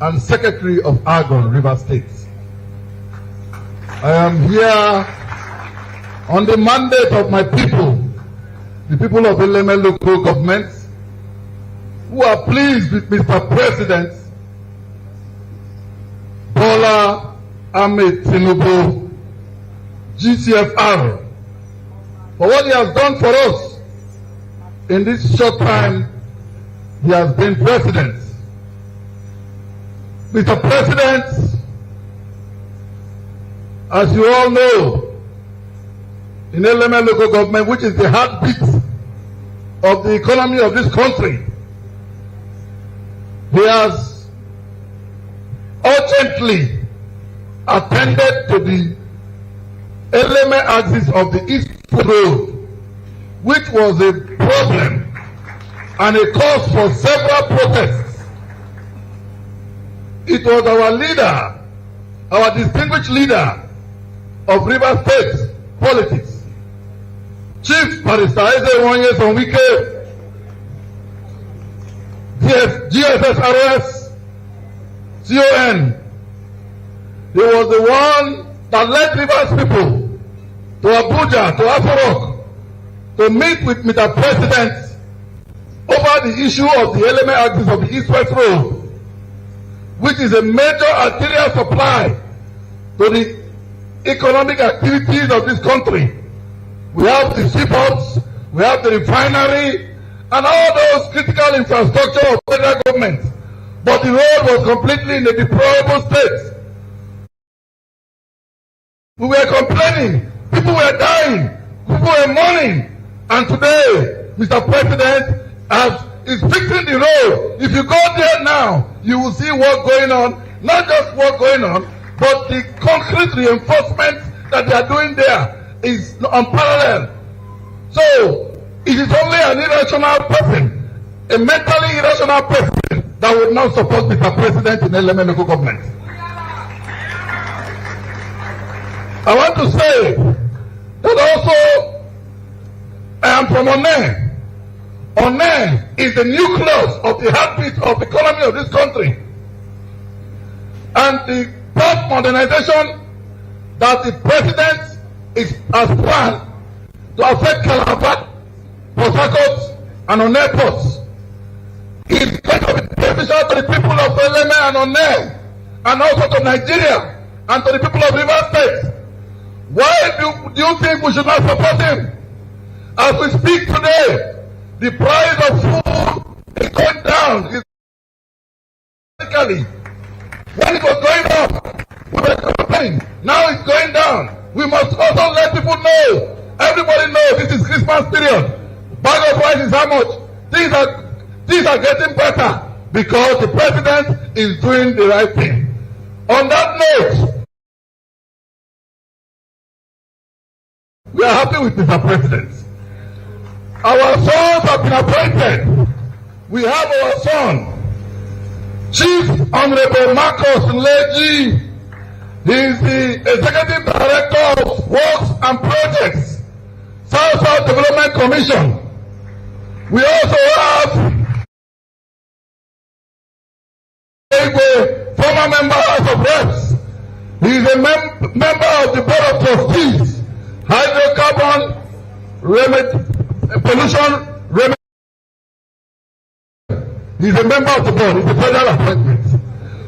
and Secretary of Alogon, River State. I am here on the mandate of my people, the people of Element Local Government, who are pleased with Mr. President Bola Ahmed Tinubu, GCFR, for what he has done for us in this short time he has been president. Mr. President, as you all know, in Element Local Government, which is the heartbeat of the economy of this country, he has urgently attended to the Element axis of the East Road, which was a problem and a cause for several protests. It was our leader, our distinguished leader of River State politics, Chief Barrister Eze Wanye Sonwike, GSSRS, CON. He was the one that led Rivers people to Abuja, to Aforok, to meet with Mr. President over the issue of the Element axis of the East-West Road, which is a major arterial supply to the economic activities of this country. We have the seaports, we have the refinery, and all those critical infrastructure of federal government. But the road was completely in a deplorable state. We were complaining, people were dying, people were mourning, and today, Mr. President is fixing the road. If you go there now, you will see what's going on, not just what's going on, but the concrete reinforcement that they are doing there is unparalleled. So, it is only an irrational person, a mentally irrational person, that would not support Mr. President in Eleme local government. I want to say that also I am from Onne. Onne is the nucleus of the heartbeat of the economy of this country. And the port modernization that the president has planned to affect Calabar, Port Harcourt, and Onne ports is going to be beneficial to the people of Eleme and Onne, and also to Nigeria and to the people of Rivers State. Why do you think we should not support him? As we speak today, the price of food is going down. When it was going up, we were complaining. Now it's going down. We must also let people know. Everybody knows this is Christmas period. Bag of rice is how much? Things are getting better because the president is doing the right thing. On that note, we are happy with Mr. President. Our sons have been appointed. We have our son, Chief Honorable Marcus Leji. He is the Executive Director of Works and Projects, South Development Commission. We also have a former member of Reps. He is a member of the Board of Trustees, Hydrocarbon Pollution Remedy. He is a member of the board. It's a federal appointment.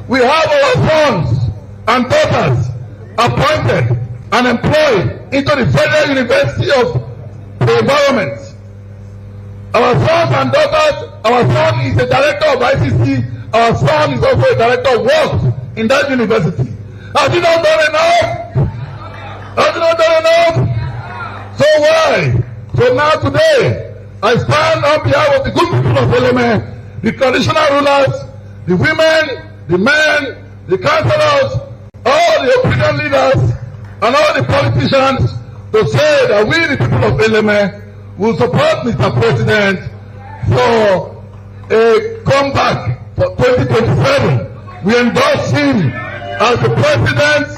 We have our sons and daughters appointed and employed into the Federal University of the Environment. Our sons and daughters, our son is the director of ICC, our son is also a director of works in that university. Has he not done enough? Has he not done enough? So why? So now today, I stand on behalf of the good people of Eleme, the traditional rulers, the women, the men, the councillors, all the opinion leaders, and all the politicians to say that we, the people of Eleme, will support Mr. President for a comeback for 2027. We endorse him as the President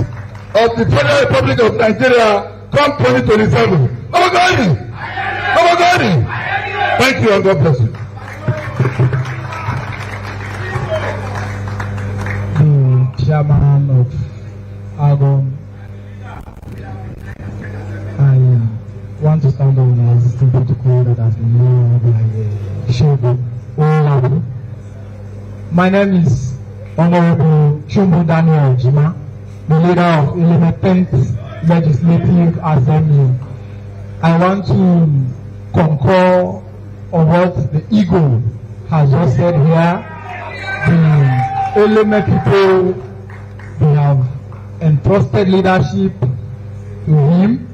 of the Federal Republic of Nigeria come 2027. Thank you and God bless you. The chairman of Alogon, I want to stand on an existing protocol that has been known by Shogun. My name is Honorable Chumbu Daniel Jima, the leader of Eleme 10th Legislative Assembly. I want to concur on what the Eagle has just said here. The Eleme people, they have entrusted leadership to him.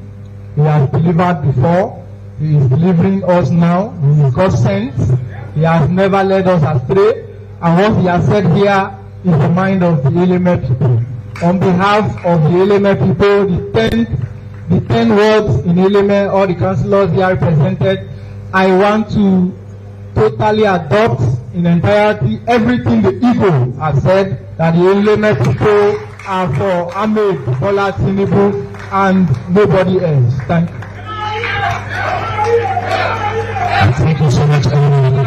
He has delivered before. He is delivering us now. He is God sent. He has never led us astray. And what he has said here is the mind of the Eleme people. On behalf of the Eleme people, the 10 wards in Eleme, all the councillors here represented, I want to totally adopt in entirety everything the Eagle has said, that the Eleme people are for Ahmed Bola Tinubu and nobody else. Thank you. Thank you so much, everyone.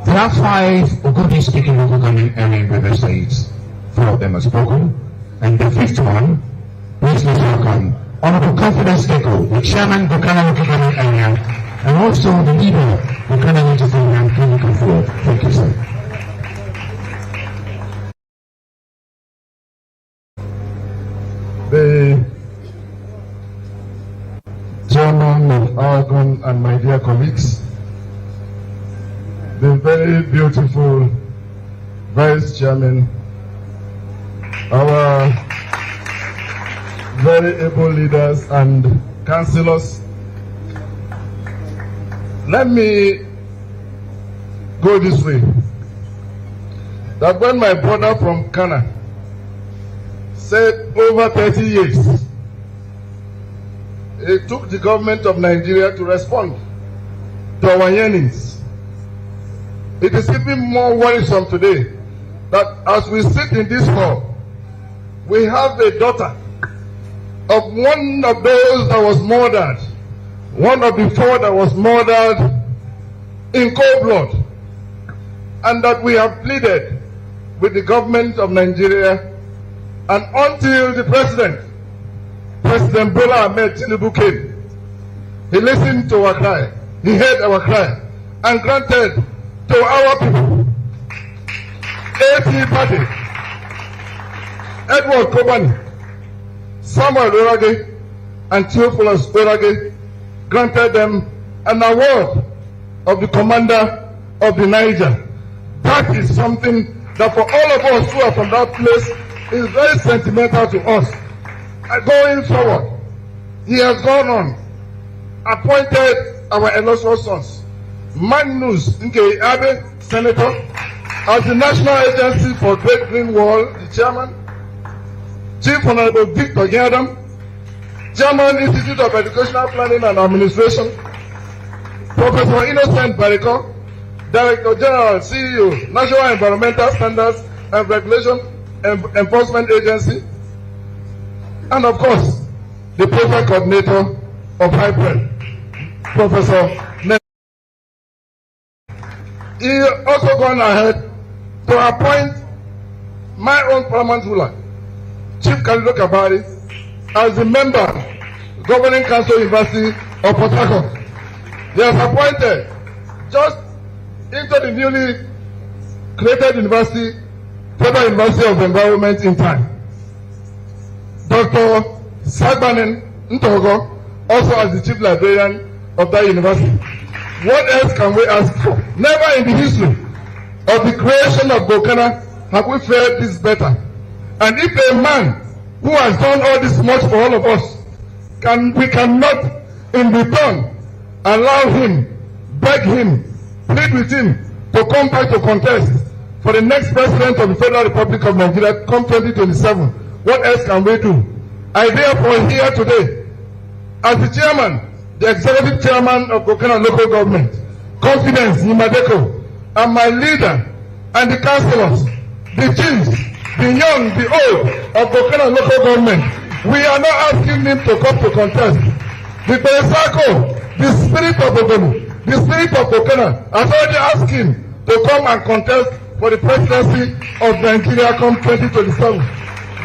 There are 5 Ogoni speaking local government area in River States. 4 of them have spoken. And the 5th one, please let's welcome Honorable Confidence Keko, the chairman Bukana local government area, and also the leader Bukana local government clinical forward. Thank you, sir. the chairman of Alogon, and my dear colleagues, the very beautiful vice chairman, our very able leaders and councillors. Let me go this way. That when my brother from Ghana said over 30 years, it took the government of Nigeria to respond to our yearnings. It is even more worrisome today that as we sit in this hall, we have a daughter of one of those that was murdered, one of the four that was murdered in cold blood, and that we have pleaded with the government of Nigeria, and until the President Bola Ahmed Tinubu came, he listened to our cry, he heard our cry, and granted to our people 80 parties, Edward Kobani, Samuel Orage, and Theophilus Orage, granted them an award of the Commander of the Niger. That is something that for all of us who are from that place is very sentimental to us. Going forward, he has gone on, appointed our illustrious sons, Magnus Nke Abe, Senator, as the National Agency for Great Green Wall, the chairman, Chief Honorable Victor Yadam, Chairman, Institute of Educational Planning and Administration, Professor Innocent Bariko, Director General, CEO, National Environmental Standards and Regulation Enforcement Agency, and of course, the Project Coordinator of HYPRED, Professor Ned. He also gone ahead to appoint my own paramount ruler, Chief Khalido Kabari, as the member, Governing Council University of Port Harcourt. He has appointed just into the newly created university, Federal University of Environment in time, Dr. Sagbanen Ntogo, also as the Chief Librarian of that university. What else can we ask for? Never in the history of the creation of Gokana have we fared this better. And if a man who has done all this much for all of us, we cannot in return allow him, beg him, plead with him to come back to contest for the next president of the Federal Republic of Nigeria come 2027. What else can we do? I therefore here today, as the chairman, the executive chairman of Gokana local government, Confidence Nimadeko, and my leader and the councillors, the chiefs, the young, the old of Gokana local government, we are not asking him to come to contest. The Pesako, the spirit of Ogonu, the spirit of Gokana, has already asked him to come and contest for the presidency of Nigeria come 2027.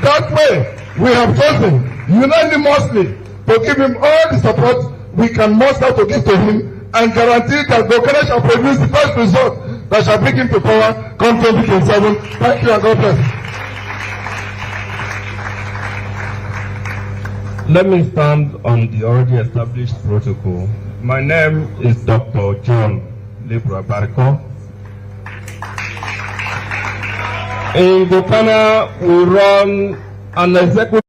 That way, we have chosen unanimously to give him all the support we can muster to give to him and guarantee that Gokana shall produce the first result that shall bring him to power come 2027. Thank you and God bless. Let me stand on the already established protocol. My name is Dr. John Libra Bariko. In Gokana, we run an executive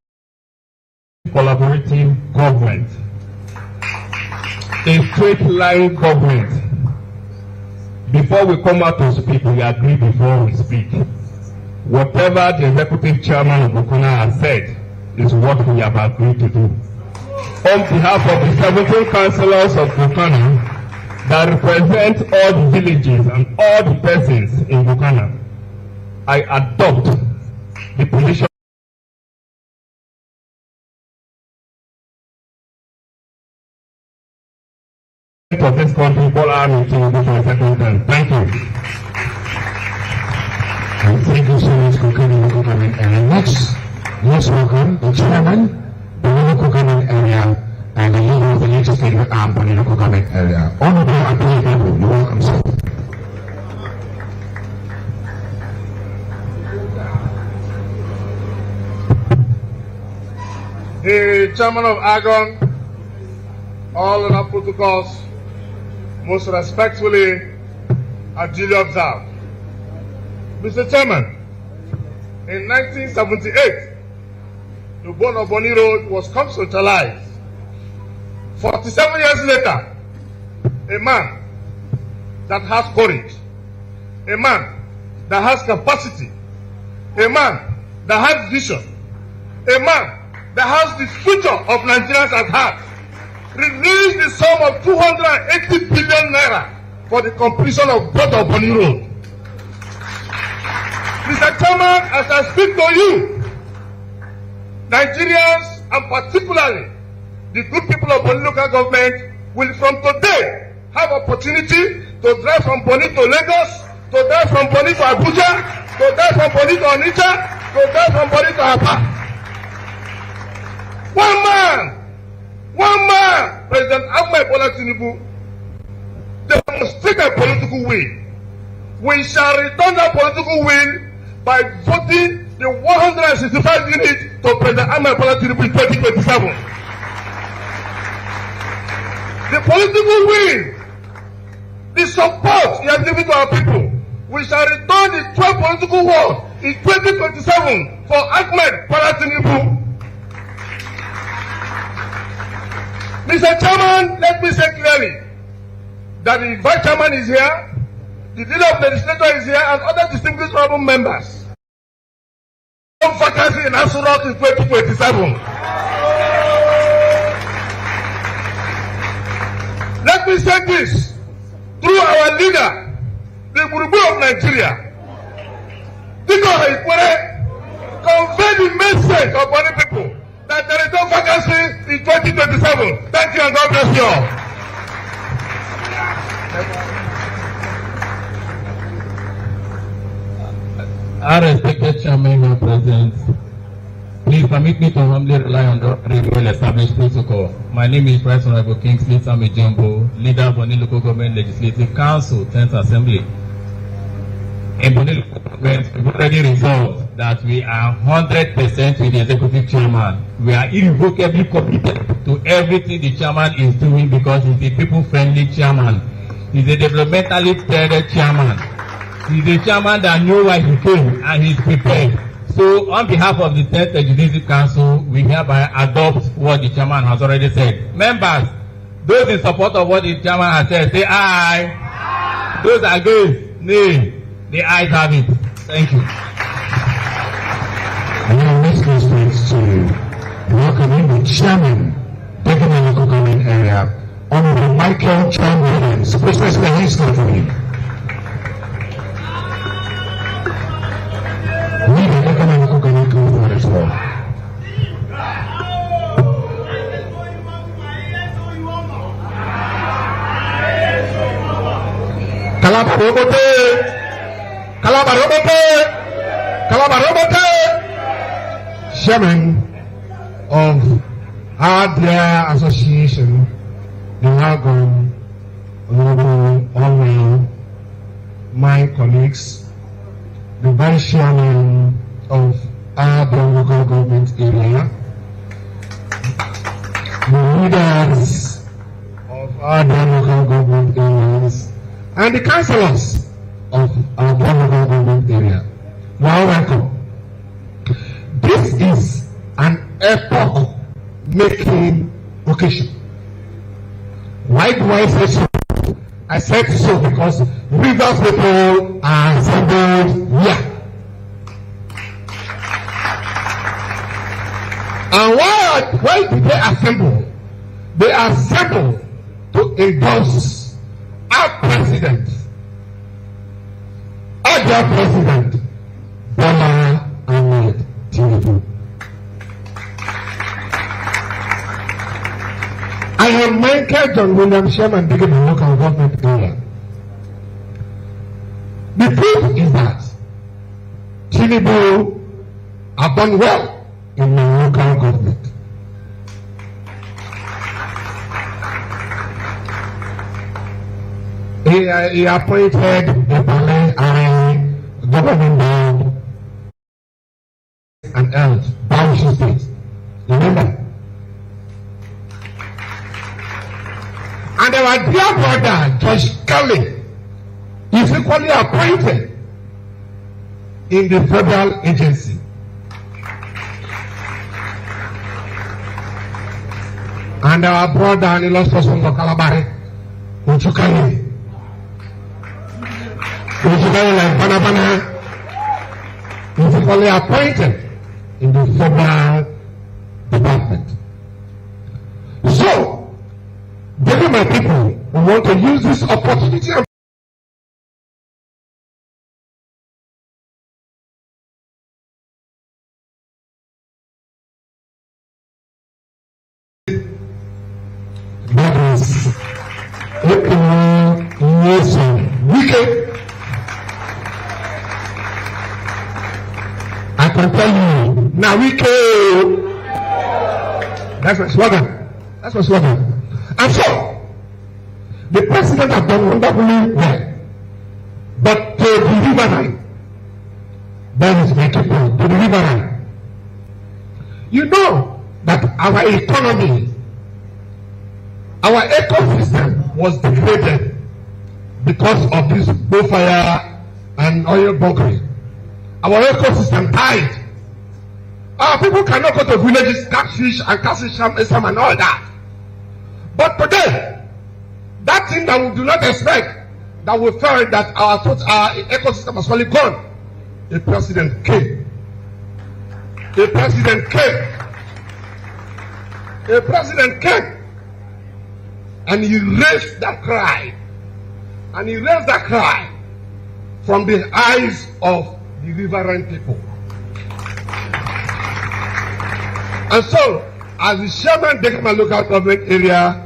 collaborative government, a straight line government. Before we come out to speak, we agree before we speak. Whatever the executive chairman of Gokana has said is what we have agreed to do. On behalf of the 17 councillors of Gokana that represent all the villages and all the persons in Gokana, I adopt the position of this country, Bola Ahmed Tinubu, for a second time. Thank you. Thank you so much, Gokana local government area. Next, let's welcome the chairman, the local government area, and the leader of the legislative arm for the local government area. Honorable Obio-Akpor, you're welcome, sir. The chairman of Alogon, all other protocols, most respectfully and duly observed. Mr. Chairman, in 1978, the bone of Bonny Road was conceptualized. 47 years later, a man that has courage, a man that has capacity, a man that has vision, a man that has the future of Nigerians at heart, released the sum of 280 billion naira for the completion of both of Bonny Road. Mr. Chairman, as I speak to you, Nigerians and particularly the good people of Bonny local government will from today have opportunity to drive from Bonny to Lagos, to drive from Bonny to Abuja, to drive from Bonny to Onitsha, to drive from Bonny to Aba. One man, President Obio-Akpor LGA, demonstrated political will. We shall return that political will by voting the 165 units to President Obio-Akpor LGA in 2027. The political will, the support he has given to our people, we shall return the 12 political votes in 2027 for Ahmed Bola. Mr. Chairman, let me say clearly that the Vice Chairman is here, the leader of the legislature is here, and other distinguished honorable members. No vacancy in Aso Rock in 2027. Let me say this through our leader, the Burubu of Nigeria. Convey the message of Bonny people that there is no vacancy in 2027. Thank you and God bless you all. Our respected Chairman and President, please permit me to humbly rely on the well-established protocol. My name is Right Honorable Kingsley Sami Jumbo, leader of Bonny Local Government Legislative Council, 10th Assembly. In Bonny Local Government, we've already resolved that we are 100% with the Executive Chairman. We are irrevocably committed to everything the Chairman is doing because he's a people-friendly Chairman. He's a developmentally traded Chairman. He's a Chairman that knows why he came and he's prepared. So on behalf of the 10th Legislative Council, we hereby adopt what the Chairman has already said. Members, those in support of what the Chairman has said, say aye. Aye. Those against, nay. The ayes have it. Thank you. And now let's go straight to welcoming the Chairman, Beckham Local Government Area, Honorable Michael John Williams. Please raise your hands for him. Leader Beckham Local Government go forward as well. Chairman of our dear association, the Alogon, Honorable my colleagues, the Vice Chairman of our local government area, the leaders of our local government areas, and the councillors of our local government area. You are welcome. This is an epoch-making occasion. Why do I say so? I said so because Rivers people are assembled here. And why did they assemble? They assembled to endorse our president, our dear president, Bonny LGA. I am Michael John Williams, Chairman, Bigger Local Government Area. The truth is that Tinubu have done well in my local government. He appointed the Bonny government board and else, Bauchi State. Remember, And our dear brother, Josh Kelly, is equally appointed in the federal agency. And our brother and illustrious from Kalabari, Uchukali, like Banabana, is equally appointed in the federal department. So, dear my people, we want to use this opportunity and that is wicked. I can tell you now, wicked. That's my slogan. That's my slogan. And so the president has done wonderfully well, but to deliver right, that is my key point. To deliver right. You know that our economy, our ecosystem was degraded because of this bullfire and oil bunkering. Our ecosystem died. Our people cannot go to villages, catch fish and catch some and all that. But today, that thing that we do not expect, that we felt that our ecosystem was fully gone, a president came. A president came. A president came. And he raised that cry. And he raised that cry from the eyes of the reverend people. And so, as the chairman of Degema local government area,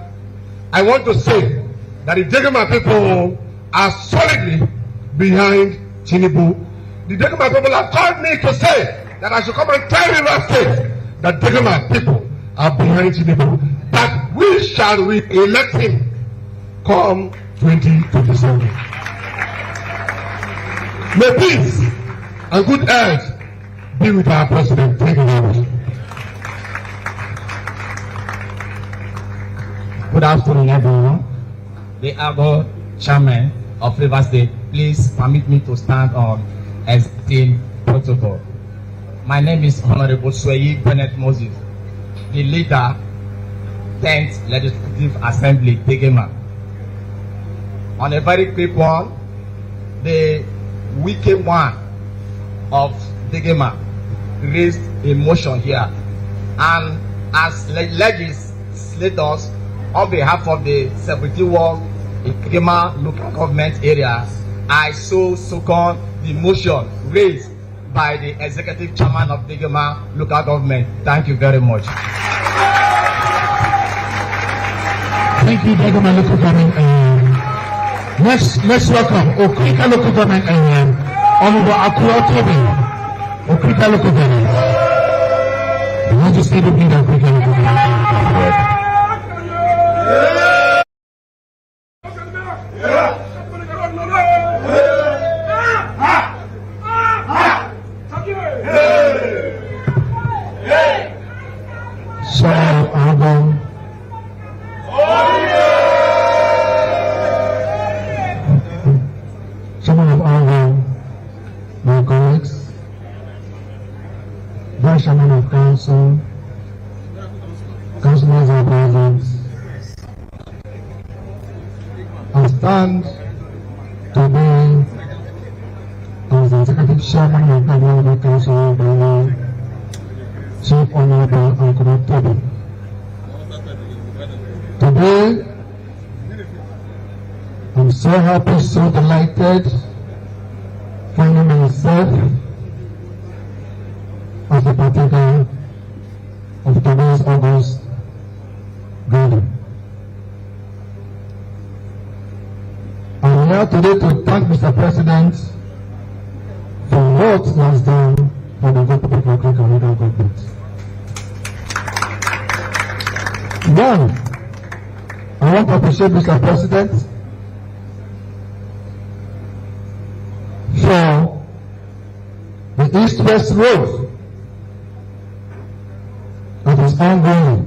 I want to say that the Degema people are solidly behind Tinubu. The Degema people have called me to say that I should come and tell River State that Degema people are behind Tinubu, that we shall re-elect him come 2027. May peace and good health be with our president. Thank you very much. Good afternoon, everyone. The Alogon chairman of River State, please permit me to stand on existing protocol. My name is Honorable Sweyi Bennett Moses, the leader, 10th Legislative Assembly, Degema. On a very quick one, the wicked one of Degema raised a motion here, and as legislators, on behalf of the 71 Degema local government area, I so second the motion raised by the executive chairman of Degema local government. Thank you very much. Thank you, Degema local government. Let's welcome Okrika local government Obio-Akpor LGA. Okrika local government. The legislative leader of Okrika local government. Some of my colleagues, Vice Chairman of Council, councillors and presidents, I stand today as the Executive Chairman of the Council by the Chief Honorable Uncle Toby. Today, I'm so happy, so delighted, finding myself as the partaker of today's August gathering. I'm here today to thank Mr. President for what he has done for the good people of Okrika local government. One, I want to appreciate Mr. President for the East-West Road that is ongoing.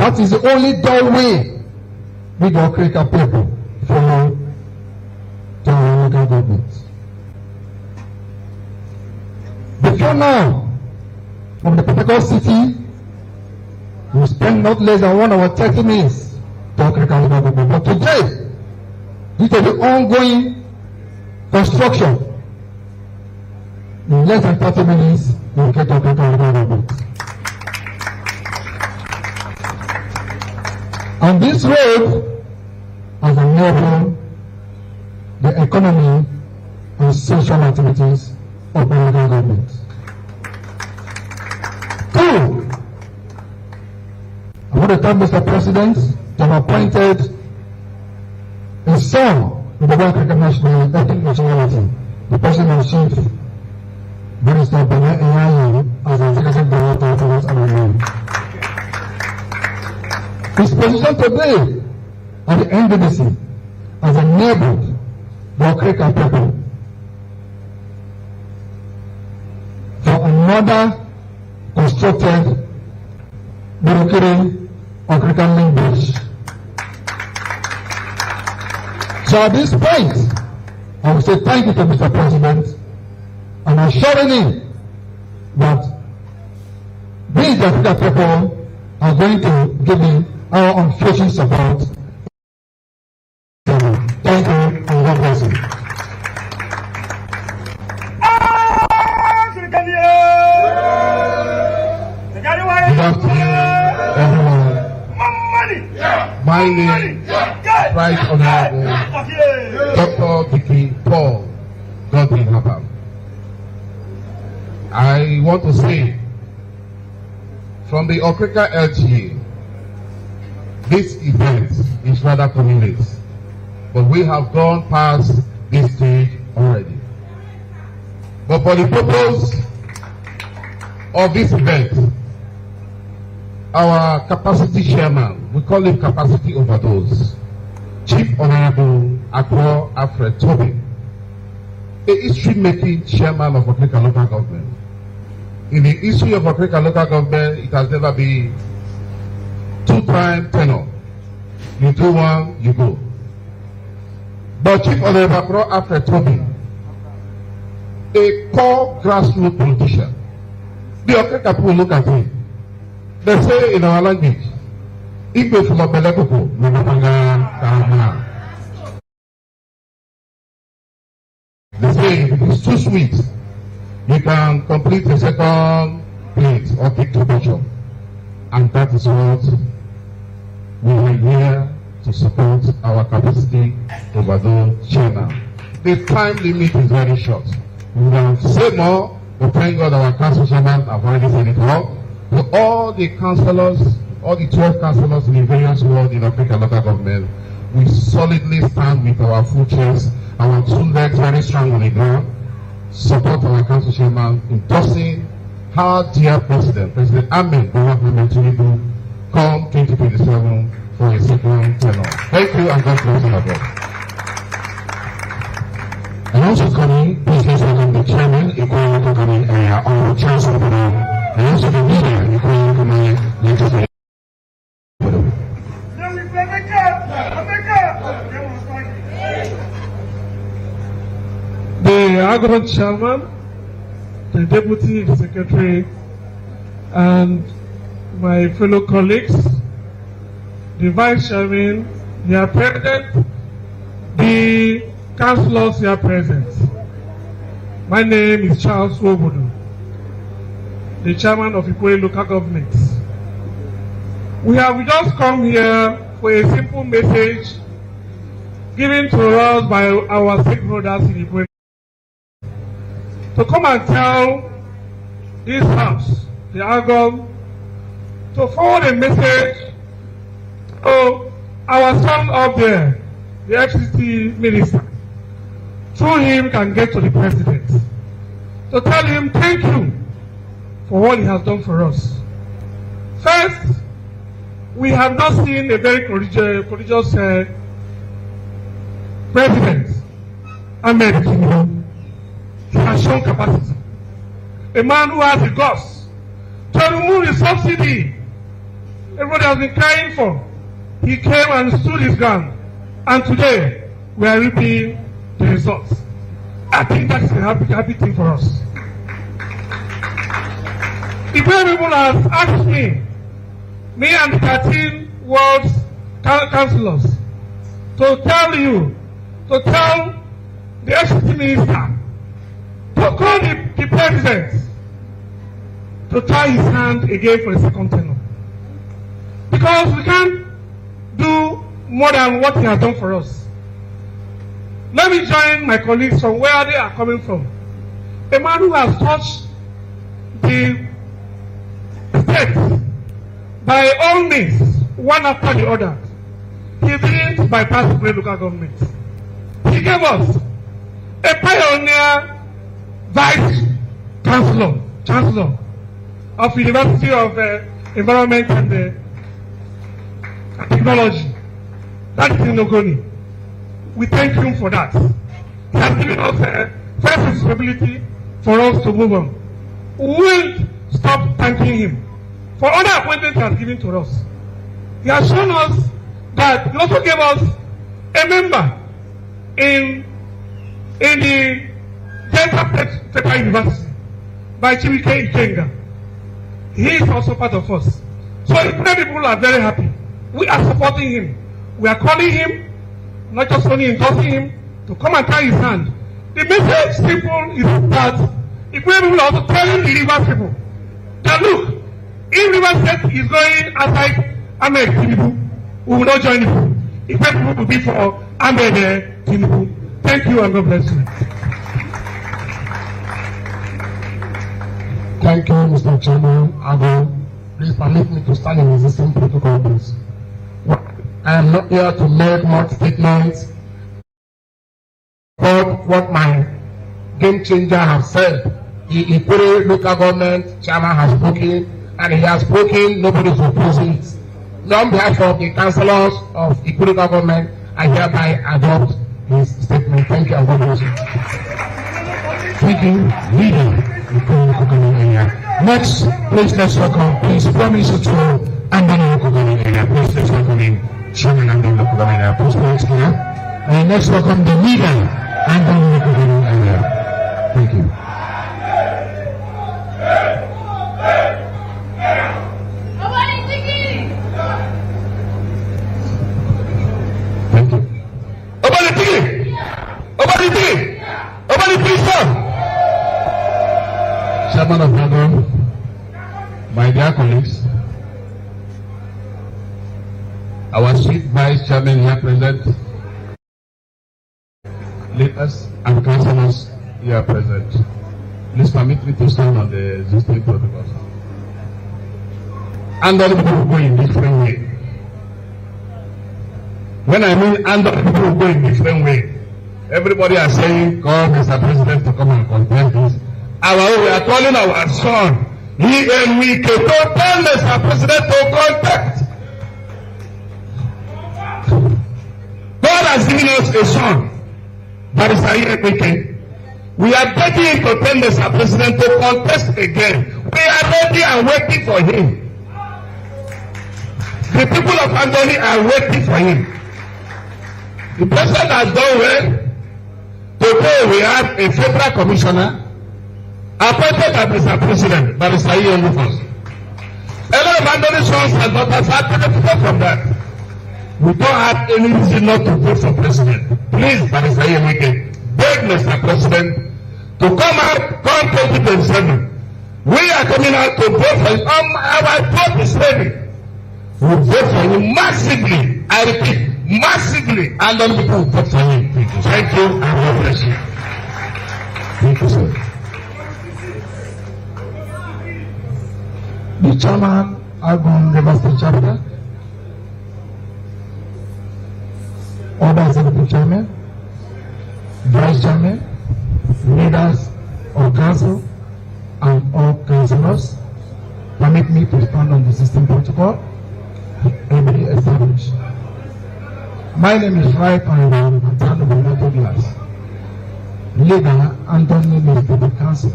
That is the only doorway we the Okrika people follow to our local government. Before now, from the particular city, we spend not less than 1 hour 30 minutes to Okrika local government. But today, due to the ongoing construction, in less than 30 minutes, we will get to Okrika local government. And this road has enabled the economy and social activities of the local government. Two, I want to thank Mr. President to have appointed a son with the well-recognized national ethnic nationality, the President-in-Chief, Minister Bonny LGA, as the Executive Director of Finance and Remain. His position today at the NDDC has enabled the Okrika people for another constructed Burukiri Okrika language. So at this point, I will say thank you to Mr. President and assuring him that we, the Okrika people, are going to give him our unflinching support. Thank you and God bless you. Good afternoon, everyone. My name is Right Honorable Dr. Vicky Paul Godwin Habam. I want to say from the Okrika LGA, this event is rather coming late, but we have gone past this stage already. But for the purpose of this event, our capacity chairman, we call him capacity overdose, Chief Honorable Akpor LGA, a history-making chairman of Okrika local government. In the history of Okrika local government, it has never been two-time tenure. You do one, you go. But Chief Honorable Akpor LGA, a core grassroots politician, the Okrika people look at him. They say in our language, if you from a Belekoko, they say if it is too sweet, you can complete the second plate or take to portion. And that is what we are here to support our capacity overdose chairman. The time limit is very short. We will say more, but thank God our council chairman have already said it all. To all the councillors, all the 12 councillors in the various wards in Okrika local government, we solidly stand with our full chest, our two legs very strong on the ground, support our council chairman, endorsing our dear President, President Ahmed Bola Ahmed Tinubu, come 2027 for a second tenure. Thank you and God bless you above. And also coming, please welcome the chairman, Equal Local Government Area, Honorable Charles Obio, and also the leader, Equal Local Government Legislative. The Alogon chairman, the deputy secretary, and my fellow colleagues, the vice chairman, the president, the councillors here present. My name is Charles Wobodo, the chairman of Ikwe local government. We have just come here for a simple message given to us by our stakeholders in Ikwe, to come and tell this house, the Alogon, to forward a message to our son up there, the FCC minister. Through him can get to the president, to tell him thank you for what he has done for us. First, we have not seen a very courageous president, Ahmed Tinubu. He has shown capacity. A man who has the guts to remove the subsidy everybody has been crying for. He came and stood his ground. And today, we are reaping the results. I think that's a happy thing for us. The people have asked me and the 13 world councillors, to tell the FCT minister, to call the president to try his hand again for a second tenure. Because we can't do more than what he has done for us. Let me join my colleagues from where they are coming from. A man who has touched the state by all means, one after the other. He didn't bypass the local government. He gave us a pioneer vice chancellor of University of Environment and Technology. That is in Ogoni. We thank him for that. He has given us first responsibility for us to move on. We won't stop thanking him for other appointments he has given to us. He has shown us that he also gave us a member in the Delta State University by Chiwike Ikenga. He is also part of us. So the people are very happy. We are supporting him. We are calling him, not just only endorsing him, to come and try his hand. The message simple is that the people are also telling the Rivers people that look, if Rivers State is going outside Ahmed Tinubu, we will not join him. If people will be for Ahmed Tinubu. Thank you and God bless you. Thank you, Mr. Chairman. Please permit me to stand in existing protocol, please. I am not here to make more statements about what my game changer has said. The Ikure local government chairman has spoken, and he has spoken, nobody is opposing it. On behalf of the councillors of Ikure local government, I hereby adopt his statement. Thank you and God bless you. Thank you, leader. Next, please let's welcome, please promise to Andoni local government area. Please let's welcome him. Chairman and the local government area. Please go here. And next welcome the leader and the local government area. Thank you. Thank you. Chairman of Alogon, my dear colleagues, our sweet vice chairman here present, leaders and councillors here present. Please permit me to stand on the existing protocols. And other people will go in different way. When I mean and other people will go in different way, everybody are saying, call Mr. President to come and contest this. We are calling our son, he and we can tell Mr. President to contact. God has given us a son, that is Endorsement. We are begging to tell Mr. President to contest again. We are ready and waiting for him. The people of Andoni are waiting for him. The president has done well. Today we have a federal commissioner appointed by Mr. President, by Mr. Alogon. A lot of Andoni sons and daughters have benefited from that. We don't have any reason not to vote for president. Please, Mr. Alogon, beg Mr. President to come out, come 2027. We are coming out to vote for him. Our vote is ready. We vote for him massively. I repeat, massively. And then people will vote for him. Thank you and God bless you. Thank you, sir. The chairman, Alogon River State Chapter, other executive chairman, vice chairman, leaders of council, and all councillors, permit me to stand on the system protocol already established. My name is Right Honorable Antano Glass, leader Andoni Municipal Council.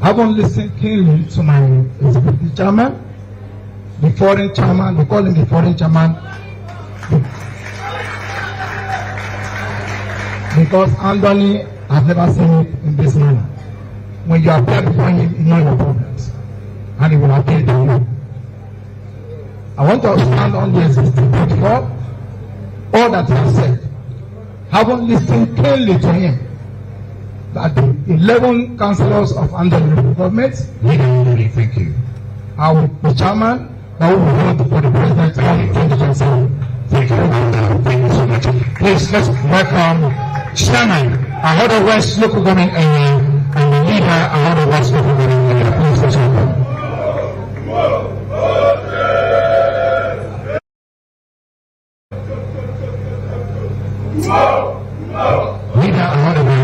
Having listened keenly to my executive chairman, the foreign chairman, we call him the foreign chairman, because Anthony, I've never seen it in this manner. When you appear before him, you know your problems, and he will appear to you. I want to stand on the existing protocol, all that he has said. Haven't listened keenly to him, that the 11 councillors of Anthony local government, Thank you. I will be chairman, I will vote for the president of 2027. Thank you. Thank you so much. Please, let's welcome Chairman, Ahodo West Local Government Area, and the leader, Ahodo West Local Government Area. Please, let's welcome. Leader, Ahodo West.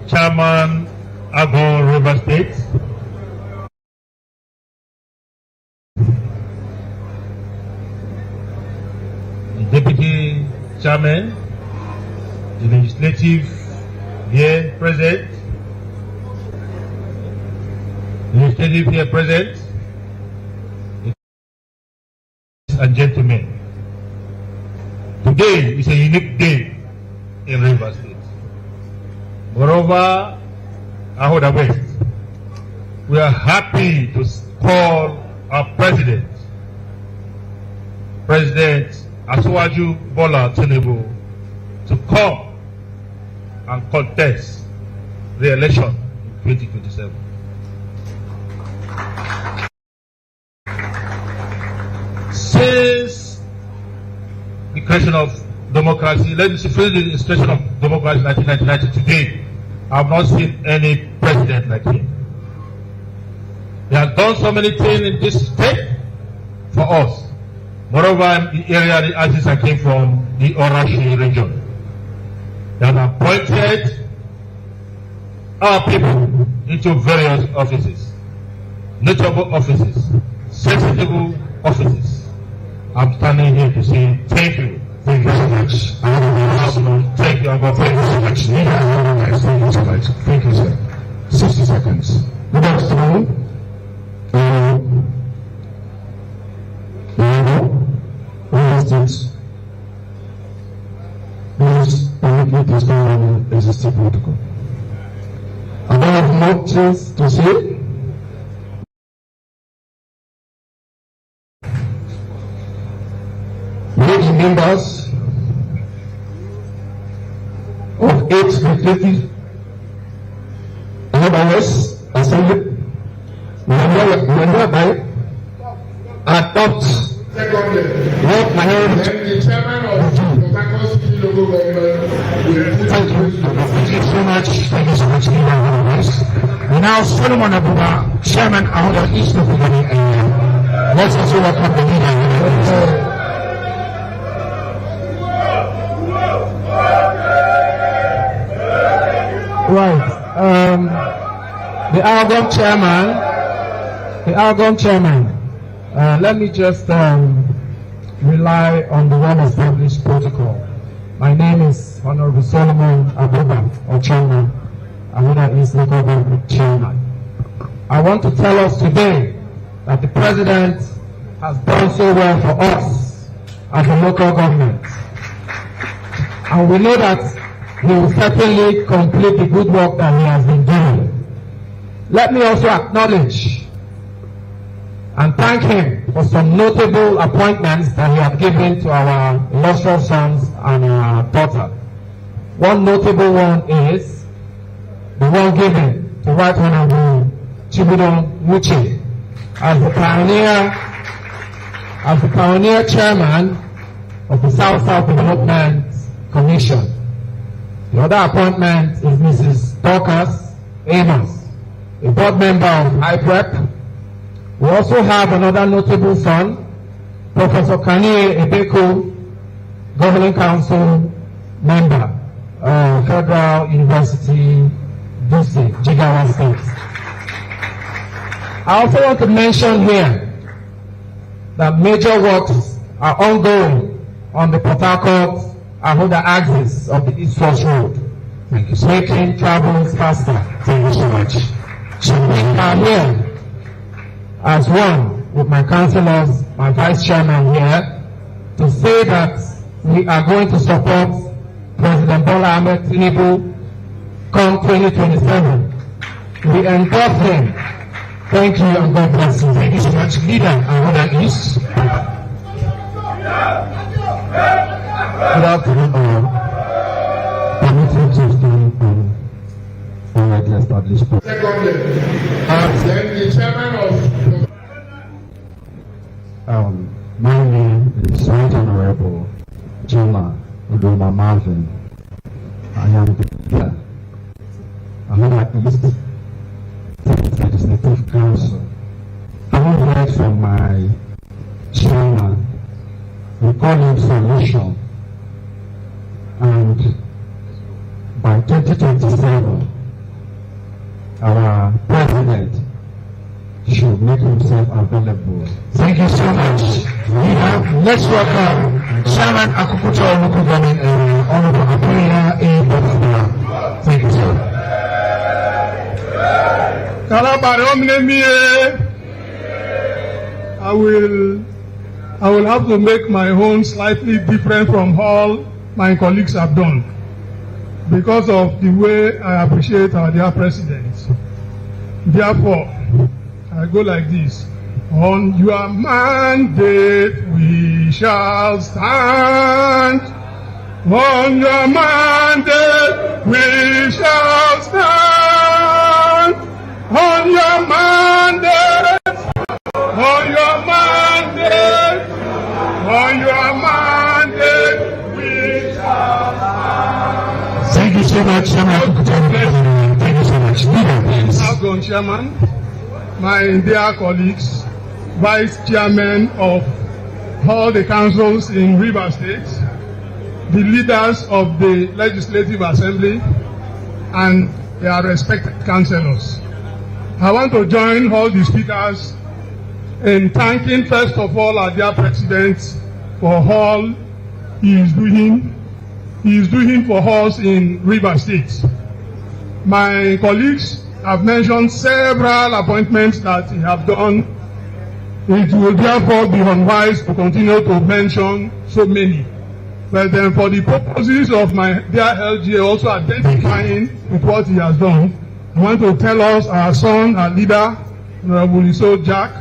Chairman, Alogon River State. The Deputy Chairman, the Legislative here present, Legislative here present, ladies and gentlemen. Today is a unique day in River State. Moreover, Ahodo West, we are happy to call our President Asiwaju Bola Tinubu, to come and contest the election in 2027. Since the creation of democracy, let me say, since the institution of democracy in 1990 today, I have not seen any president like him. He has done so many things in this state for us. Moreover, in the area the artists I came from, the Orashi region, they have appointed our people into various offices, notable offices, sensitive offices. I'm standing here to say thank you. Thank you so much. Thank you, Alogon. Thank you so much. Thank you so much. Thank you, sir. 60 seconds. Good afternoon. Please permit me to stand on the existing protocol. I don't have much to say. Ladies and members of 8 legislative West Assembly, we hereby adopt what my head. The chairman of Port City local government will put. Thank you so much. Thank you so much, Leader Ahodo West. We now Solomon Abuba, Chairman Ahodo East Local Government Area. Let's also welcome the leader. Right. The Alogon chairman. Let me just rely on the well-established protocol. My name is Honorable Solomon Abuba, or Chairman, Ahodo East Local Government Chairman. I want to tell us today that the President has done so well for us as a local government. And we know that he will certainly complete the good work that he has been doing. Let me also acknowledge and thank him for some notable appointments that he has given to our illustrious sons and our daughter. One notable one is the one given to Right Honorable Chibudo Muche as the pioneer chairman of the South-South Development Commission. The other appointment is Mrs. Dorcas Amos, a board member of IPREP. We also have another notable son, Professor Kanye Ebeko, Governing Council member, Federal University, Duse, Jigawa State. I also want to mention here that major works are ongoing on the Port Harcourt and other axis of the East Force Road, making travels faster. Thank you so much. So we are here as one with my councillors, my vice chairman here, to say that we are going to support President Bola Ahmed Tinubu come 2027. We endorse him. Thank you and God bless you. Thank you so much. Leader and other East. Good afternoon, all. Permit me to stand on already established. Secondly, then the chairman of my name is Right Honorable Jima Udoma Marvin. I am the leader. Another East Legislative Council. Having heard from my chairman, we call him solution, and by 2027, our president should make himself available. Thank you so much. Let's welcome Chairman Akukuto Local Government Area, Honorable Obio-Akpor LGA. Thank you, sir. I will have to make my own slightly different from all my colleagues have done because of the way I appreciate our dear president. Therefore, I go like this. On your mandate we shall stand. On your mandate we shall stand. On your mandate. On your mandate. On your mandate we shall stand. Thank you so much, Chairman Akukuto. Thank you so much. Leader, please. Outgoing Chairman, my dear colleagues, Vice Chairman of all the councils in Rivers State, the leaders of the Legislative Assembly, and their respected councillors. I want to join all the speakers in thanking first of all our dear President for all he is doing for us in Rivers State. My colleagues have mentioned several appointments that he have done. It will therefore be unwise to continue to mention so many. But then for the purposes of my dear LGA also identifying with what he has done, I want to tell us our son, our leader, Honorable Iso Jack,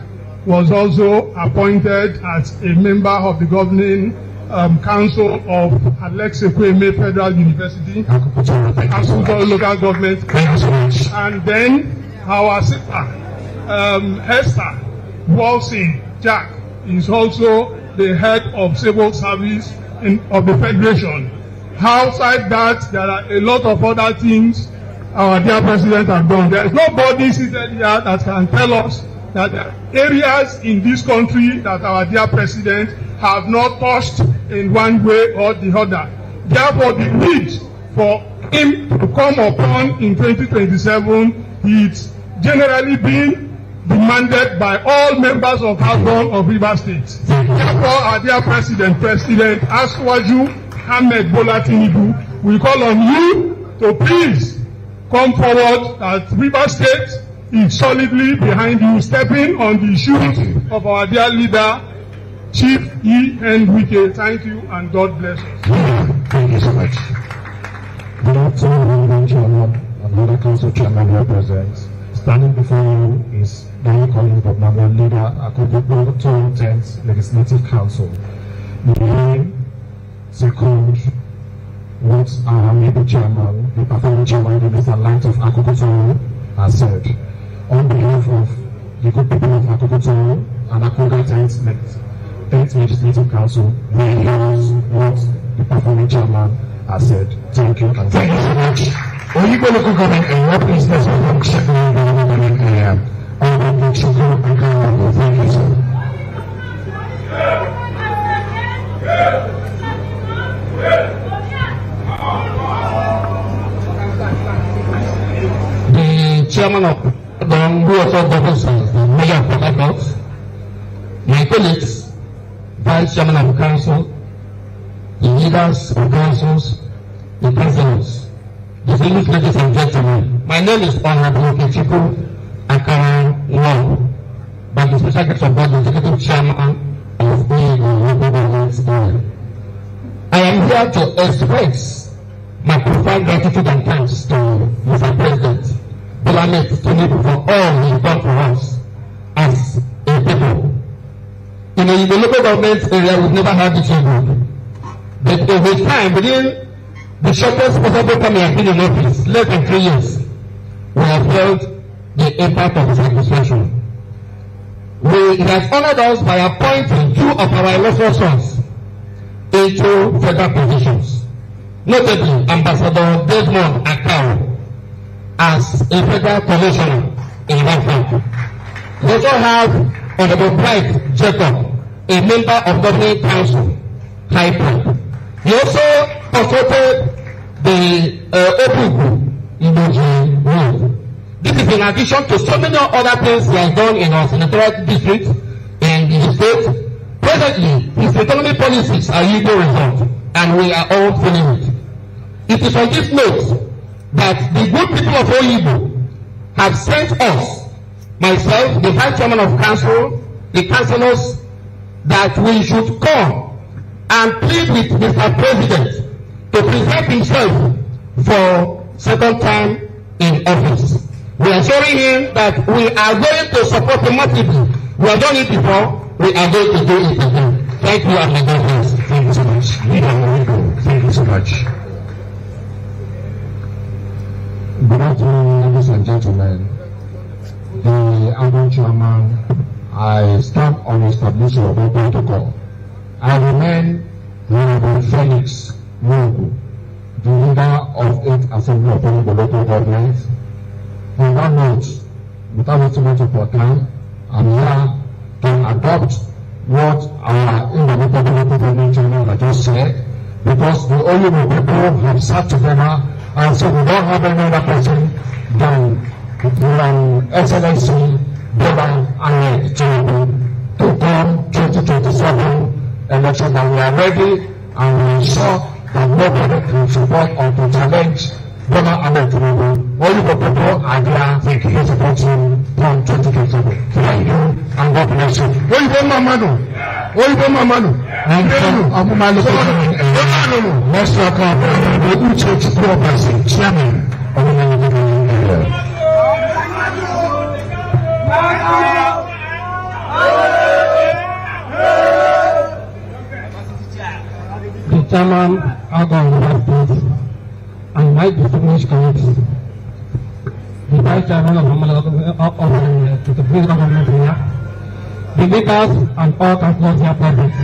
was also appointed as a member of the governing council of Alex Ekweme Federal University, Akukuto local government. And then our sister, Esther Walsing Jack, is also the head of civil service of the Federation. Outside that, there are a lot of other things our dear president has done. There is nobody seated here that can tell us that there are areas in this country that our dear president have not touched in one way or the other. Therefore, the need for him to come upon in 2027 is generally being demanded by all members of Alogon of Rivers State. Therefore, our dear President Asiwaju Ahmed Bola Tinubu, we call on you to please come forward that Rivers State is solidly behind you, stepping on the shoes of our dear leader, Chief E.N. Wike. Thank you and God bless us. Thank you so much. Good afternoon, Chairman and other council chairman represents. Standing before you is my colleague of number leader, Akukuto 10th Legislative Council. We second what our amiable chairman, the performing chairman, Mr. Light of Akukuto, has said. On behalf of the good people of Akukuto and Akukuto 10th Legislative Council, we endorse what the performing chairman has said. Thank you. And thank you so much. Oyibo Local Government Area, please let's welcome Second Local Government Area. Honorable Chukwu Ankara. Thank you, sir. The chairman of the who also governs the mayor of Port Harcourt, my colleagues, Vice Chairman of Council, the leaders of councils, the presidents, distinguished ladies and gentlemen. My name is Honorable Okechukwu Akara by the Special Guest of God, the Executive Chairman of the Local Government Area. I am here to express my profound gratitude and thanks to Mr. President Bola Tinubu for all he has done for us as a people. In the local government area, we've never had this good. But over time, within the shortest possible time we have been in office, less than 3 years, we have felt the impact of his administration. He has honored us by appointing 2 of our elected sons into federal positions, notably Ambassador Desmond Akao as a federal commissioner in Africa. We also have Honorable Bright Jacob, a member of Governing Council, High Point. He also consulted the Obio-Akpor LGA. This is in addition to so many other things he has done in our senatorial district and in the state. Presently, his economic policies are yielding results, and we are all feeling it. It is on this note that the good people of Oyibo have sent us, myself, the Vice Chairman of Council, the councillors, that we should come and plead with Mr. President to present himself for second time in office. We are showing him that we are going to support him massively. We have done it before, we are going to do it again. Thank you, and my friends. Thank you so much. Thank you so much. Good afternoon, ladies and gentlemen. The Alogon Chairman, I stand on establishment of a protocol. I remain Honorable Felix Mungu, the leader of 8th Assembly of the local government. On that note, without wasting much of our time, I'm here to adopt what our independent local government chairman has just said, because the Oyibo people have sat together and so we don't have any other person than Excellency Bola Tinubu to come 2027 election, and we are ready and we are sure that nobody can support or to challenge Bola Tinubu. Oyibo people are there to support him from 2027. Thank you and God bless you. Oyibo Mamadu. And let's welcome the Uche Chukwuobazi, Chairman of the Alogon. The Chairman Alogon University and my distinguished committee, the Vice Chairman of the government here, the leaders and all councillors here present.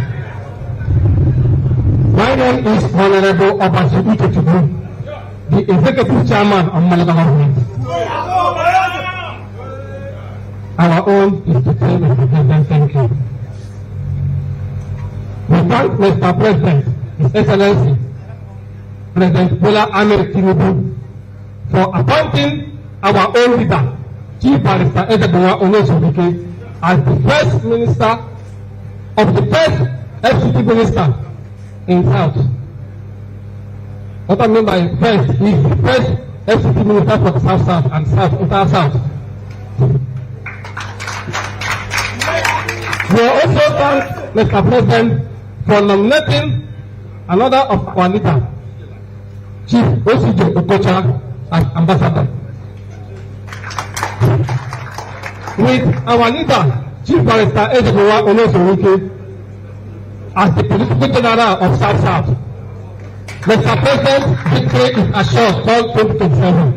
My name is Honorable Obio-Akpor, the Executive Chairman of Alogon government. Our own is to say, Mr. President, thank you. We thank Mr. President, His Excellency, President Bola Tinubu, for appointing our own leader, Chief Barrister Onosobike, as the first minister of the first FCT minister in South. What I mean by first, he is the first FCT minister for the South and entire South. We also thank Mr. President for nominating another of our leaders, Chief Osije Okocha, as ambassador. With our leader, Chief Barrister Onosobike, as the political general of South. Mr. President, victory is assured for 2027.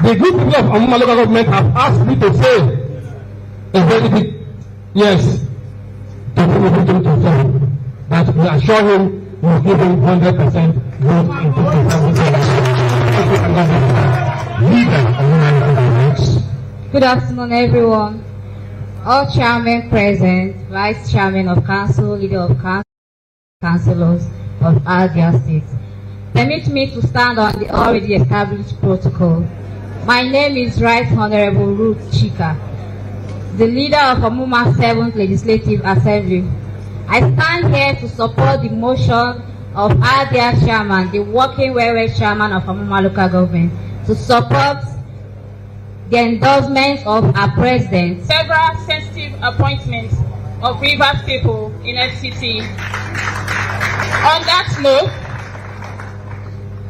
The good people of Alogon government have asked me to say a very big yes to 2027. But we assure him we will give him 100% vote in 2027. Good afternoon, everyone. All chairmen present, vice chairman of council, leader of council, councillors of LGA State. Permit me to stand on the already established protocol. My name is Right Honorable Ruth Chika, the leader of Amuma 7th Legislative Assembly. I stand here to support the motion of our dear chairman, the working well chairman of Amuma local government, to support the endorsement of our president. Several sensitive appointments of Rivers people in FCT. On that note,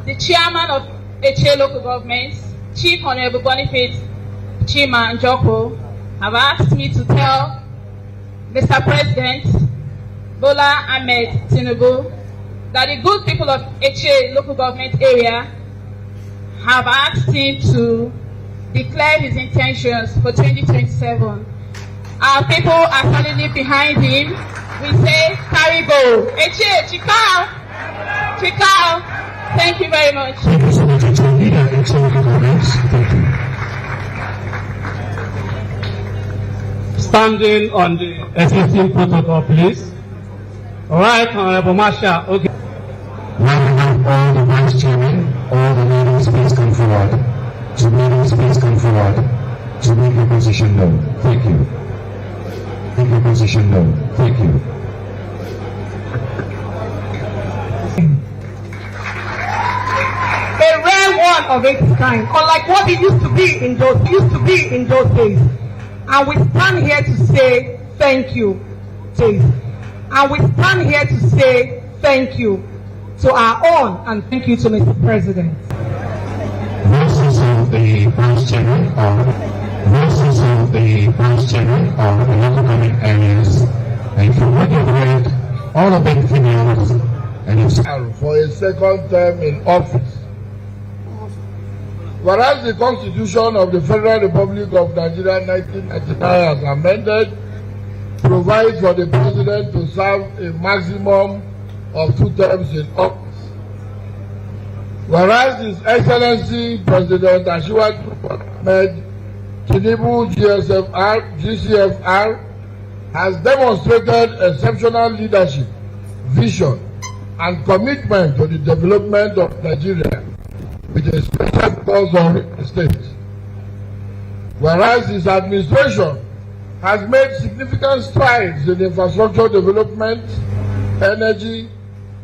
the chairman of HA local government, Chief Honorable Boniface Chima Njoko, have asked me to tell Mr. President Bola Ahmed Tinubu that the good people of HA local government area have asked him to declare his intentions for 2027. Our people are solidly behind him. We say, carry go. HA, Chikao. Chikao. Thank you very much. Thank you so much, HA leader. Excellent comments. Thank you. Standing on the existing protocol, please. All right, Honorable Masha. Okay. Now we have all the vice chairmen, all the leaders, please come forward. To leaders, please come forward to make your position known. Thank you. Make your position known. Thank you. A rare one of its kind, unlike what it used to be in those days. And we stand here to say thank you, Dave. And we stand here to say thank you to our own and thank you to Mr. President. Voices of the vice chairman of the local government areas, and from what you've read, all of them females, and you've for a second term in office. Whereas the Constitution of the Federal Republic of Nigeria 1999 as amended provides for the President to serve a maximum of 2 terms in office. Whereas His Excellency President Asiwaju Ahmed Tinubu GCFR has demonstrated exceptional leadership, vision, and commitment to the development of Nigeria, with a special focus on real estate. Whereas his administration has made significant strides in infrastructure development, energy,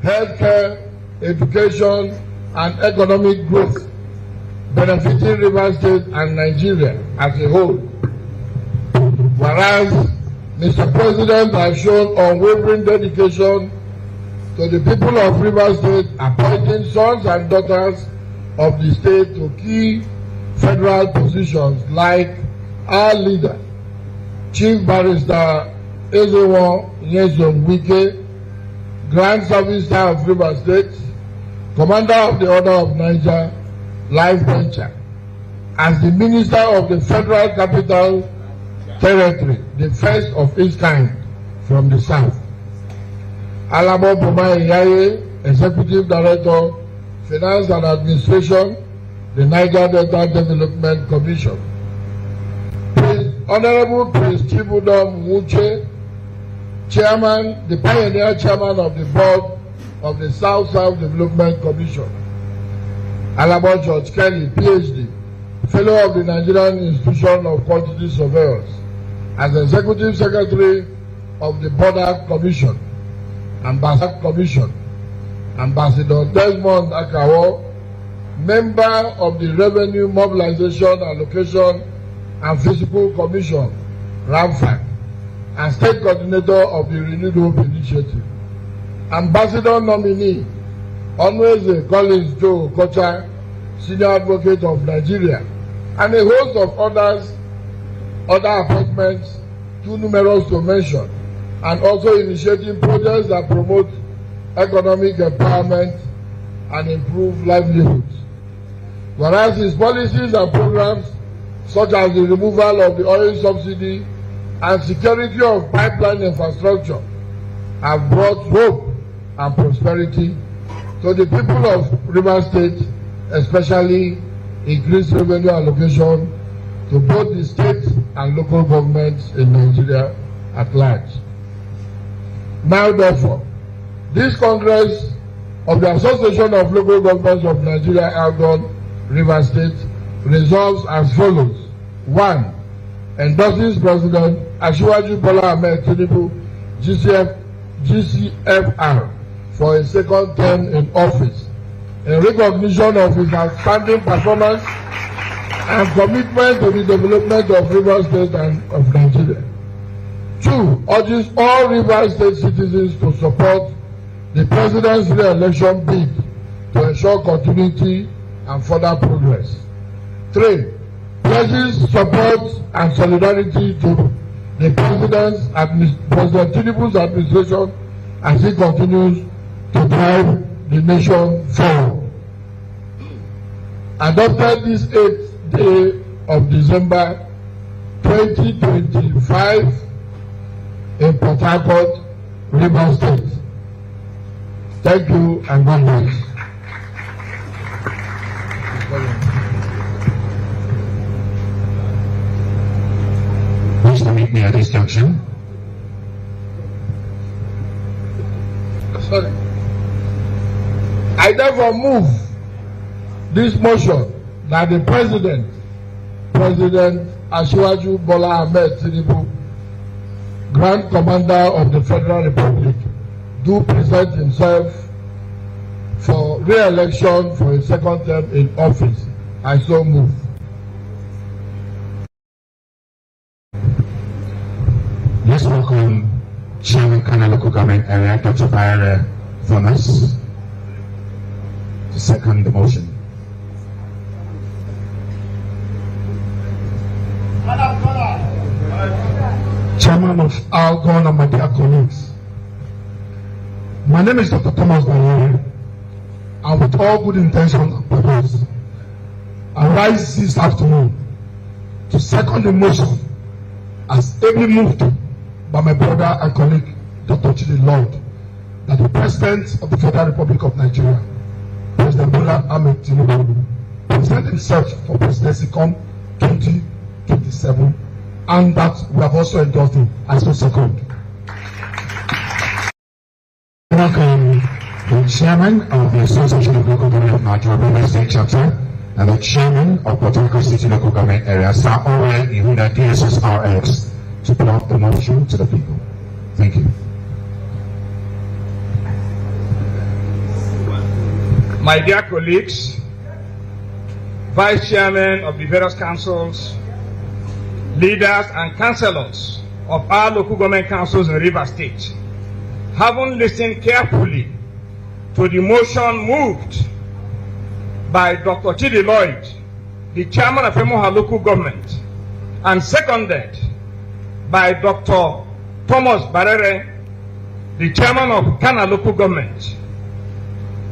healthcare, education, and economic growth, benefiting Rivers State and Nigeria as a whole. Whereas Mr. President has shown unwavering dedication to the people of Rivers State, appointing sons and daughters of the state to key federal positions like our leader, Chief Barrister Ezewon Nyezon Wike, Grand Service Star of Rivers State, Commander of the Order of Niger, Life Venture, as the Minister of the Federal Capital Territory, the first of its kind from the South. Alabo Bonny LGA, Executive Director, Finance and Administration, the Niger Delta Development Commission. Honorable Prince Chibudom Wuche, Chairman, the Pioneer Chairman of the Board of the South-South Development Commission. Alabo George Kelly, PhD, Fellow of the Nigerian Institution of Quantity Surveyors, as Executive Secretary of the Border Commission, Ambassador Desmond Akawo, Member of the Revenue Mobilization, Allocation and Fiscal Commission, RAMFAC, and State Coordinator of the Renewed Hope Initiative. Ambassador Nominee, Onweze Collins Joe Kocha, Senior Advocate of Nigeria, and a host of other appointments too numerous to mention, and also initiating projects that promote economic empowerment and improve livelihoods. Whereas his policies and programs, such as the removal of the oil subsidy and security of pipeline infrastructure, have brought hope and prosperity to the people of Rivers State, especially increased revenue allocation to both the state and local governments in Nigeria at large. Now, therefore, this Congress of the Association of Local Governments of Nigeria, Alogon, Rivers State, resolves as follows. 1. endorses President Asiwaju Bola Ahmed Tinubu GCFR for a second term in office in recognition of his outstanding performance and commitment to the development of Rivers State and of Nigeria. 2. Urges all Rivers State citizens to support the President's re-election bid to ensure continuity and further progress. 3. Pledges support and solidarity to the President Tinubu's administration as he continues to drive the nation forward. Adopted this 8th day of December 2025 in Port Harcourt, Rivers State. Thank you and God bless. Please permit me at this junction. Sorry. I therefore move this motion that the President Asiwaju Bola Ahmed Tinubu, Grand Commander of the Federal Republic, do present himself for re-election for a second term in office. I so move. Let's welcome Chairman Kana Local Government Area, Dr. Bayere Thomas, to second the motion. Chairman of Alogon and my dear colleagues, my name is Dr. Thomas Bayere, and with all good intention and purpose, I rise this afternoon to second the motion as ably moved by my brother and colleague, Dr. Chidi Lord, that the President of the Federal Republic of Nigeria, President Bola Ahmed Tinubu, present himself for presidency come 2027, and that we have also endorsed him as the second. Welcome the Chairman of the Association of Local Government of Nigeria, Rivers State Chapter, and the Chairman of Port Harcourt City Local Government Area, Sir Owe Yehuda DSSRX, to put up the motion to the people. Thank you. My dear colleagues, Vice Chairman of the various councils, leaders and councillors of our local government councils in Rivers State, having listened carefully to the motion moved by Dr. Chidi Lloyd, the Chairman of Emoha Local Government, and seconded by Dr. Thomas Bayere, the Chairman of Kana Local Government,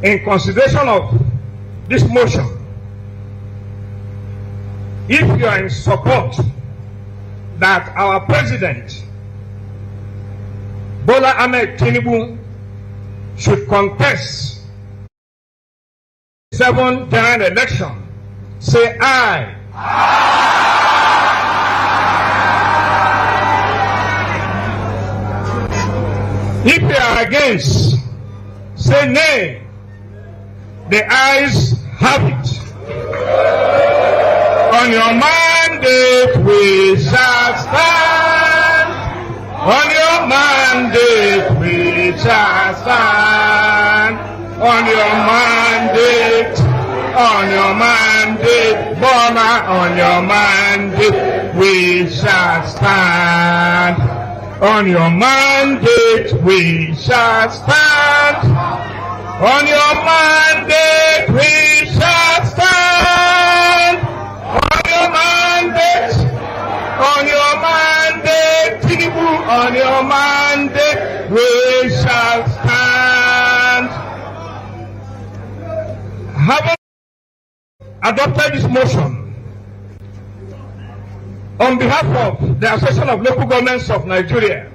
in consideration of this motion, if you are in support that our President Bola Ahmed Tinubu should contest 7th general election, say aye. If you are against, say nay. The ayes have it. On your mandate we shall stand. On your mandate we shall stand. On your mandate, Bola, on your mandate we shall stand. On your mandate we shall stand. On your mandate we shall stand. On your mandate, Tinubu, on your mandate we shall stand. Having adopted this motion, on behalf of the Association of Local Governments of Nigeria,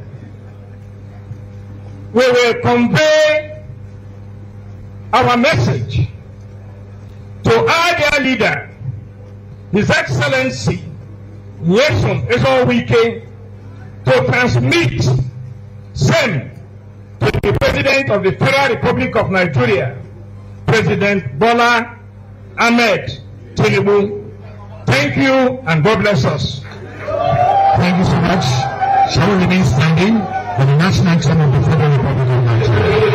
we will convey our message to our dear leader, His Excellency Nyesom Ezowike, to transmit same to the President of the Federal Republic of Nigeria, President Bola Ahmed Tinubu. Thank you and God bless us. Thank you so much. Shall we remain standing for the national anthem of the Federal Republic of Nigeria?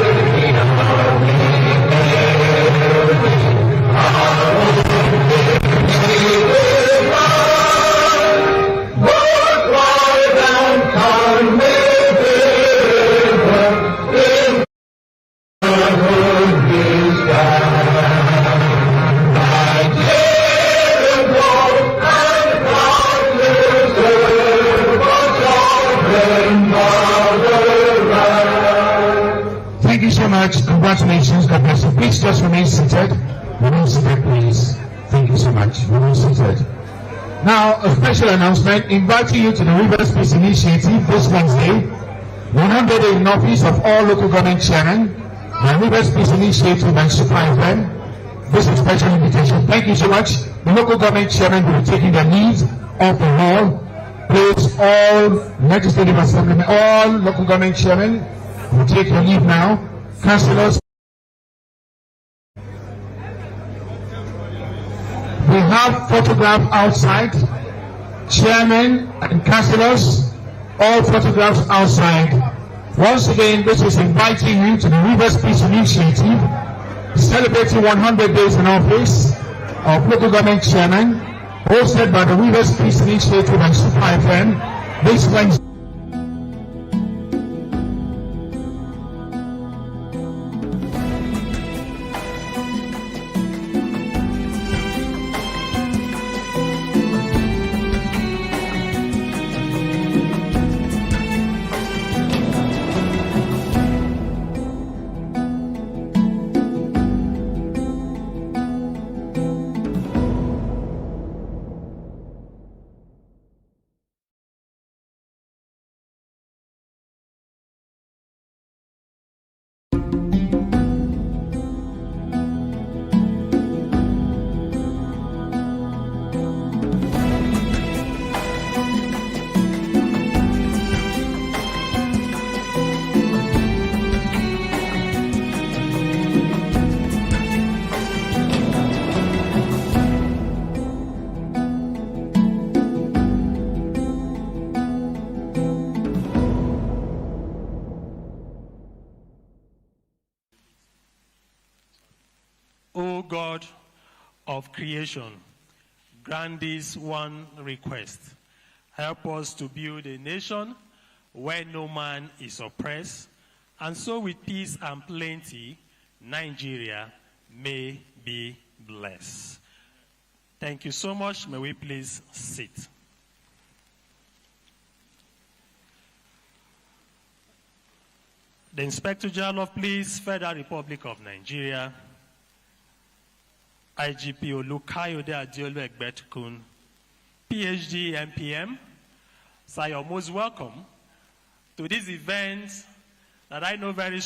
Thank you so much. Congratulations. God bless you. Please just remain seated. Remain seated, please. Thank you so much. Remain seated. Now, a special announcement inviting you to the Rivers Peace Initiative this Wednesday. 100 days in office of all local government chairmen. The Rivers Peace Initiative and Super FM. This is a special invitation. Thank you so much. The local government chairmen will be taking their leads off the hall. Please, all legislative assemblymen, all local government chairmen will take your leave now. Councillors, we have photographs outside. Chairmen and councillors, all photographs outside. Once again, this is inviting you to the Rivers Peace Initiative, celebrating 100 days in office of local government chairman, hosted by the Rivers Peace Initiative and Super FM this Wednesday. O God of creation, grant this one request. Help us to build a nation where no man is oppressed, and so with peace and plenty, Nigeria may be blessed. Thank you so much. May we please sit. The Inspector General of Police, Federal Republic of Nigeria, IGP Olukayode Adeolu Egbetukun, PhD, MPM, sir, you're most welcome to this event that I know very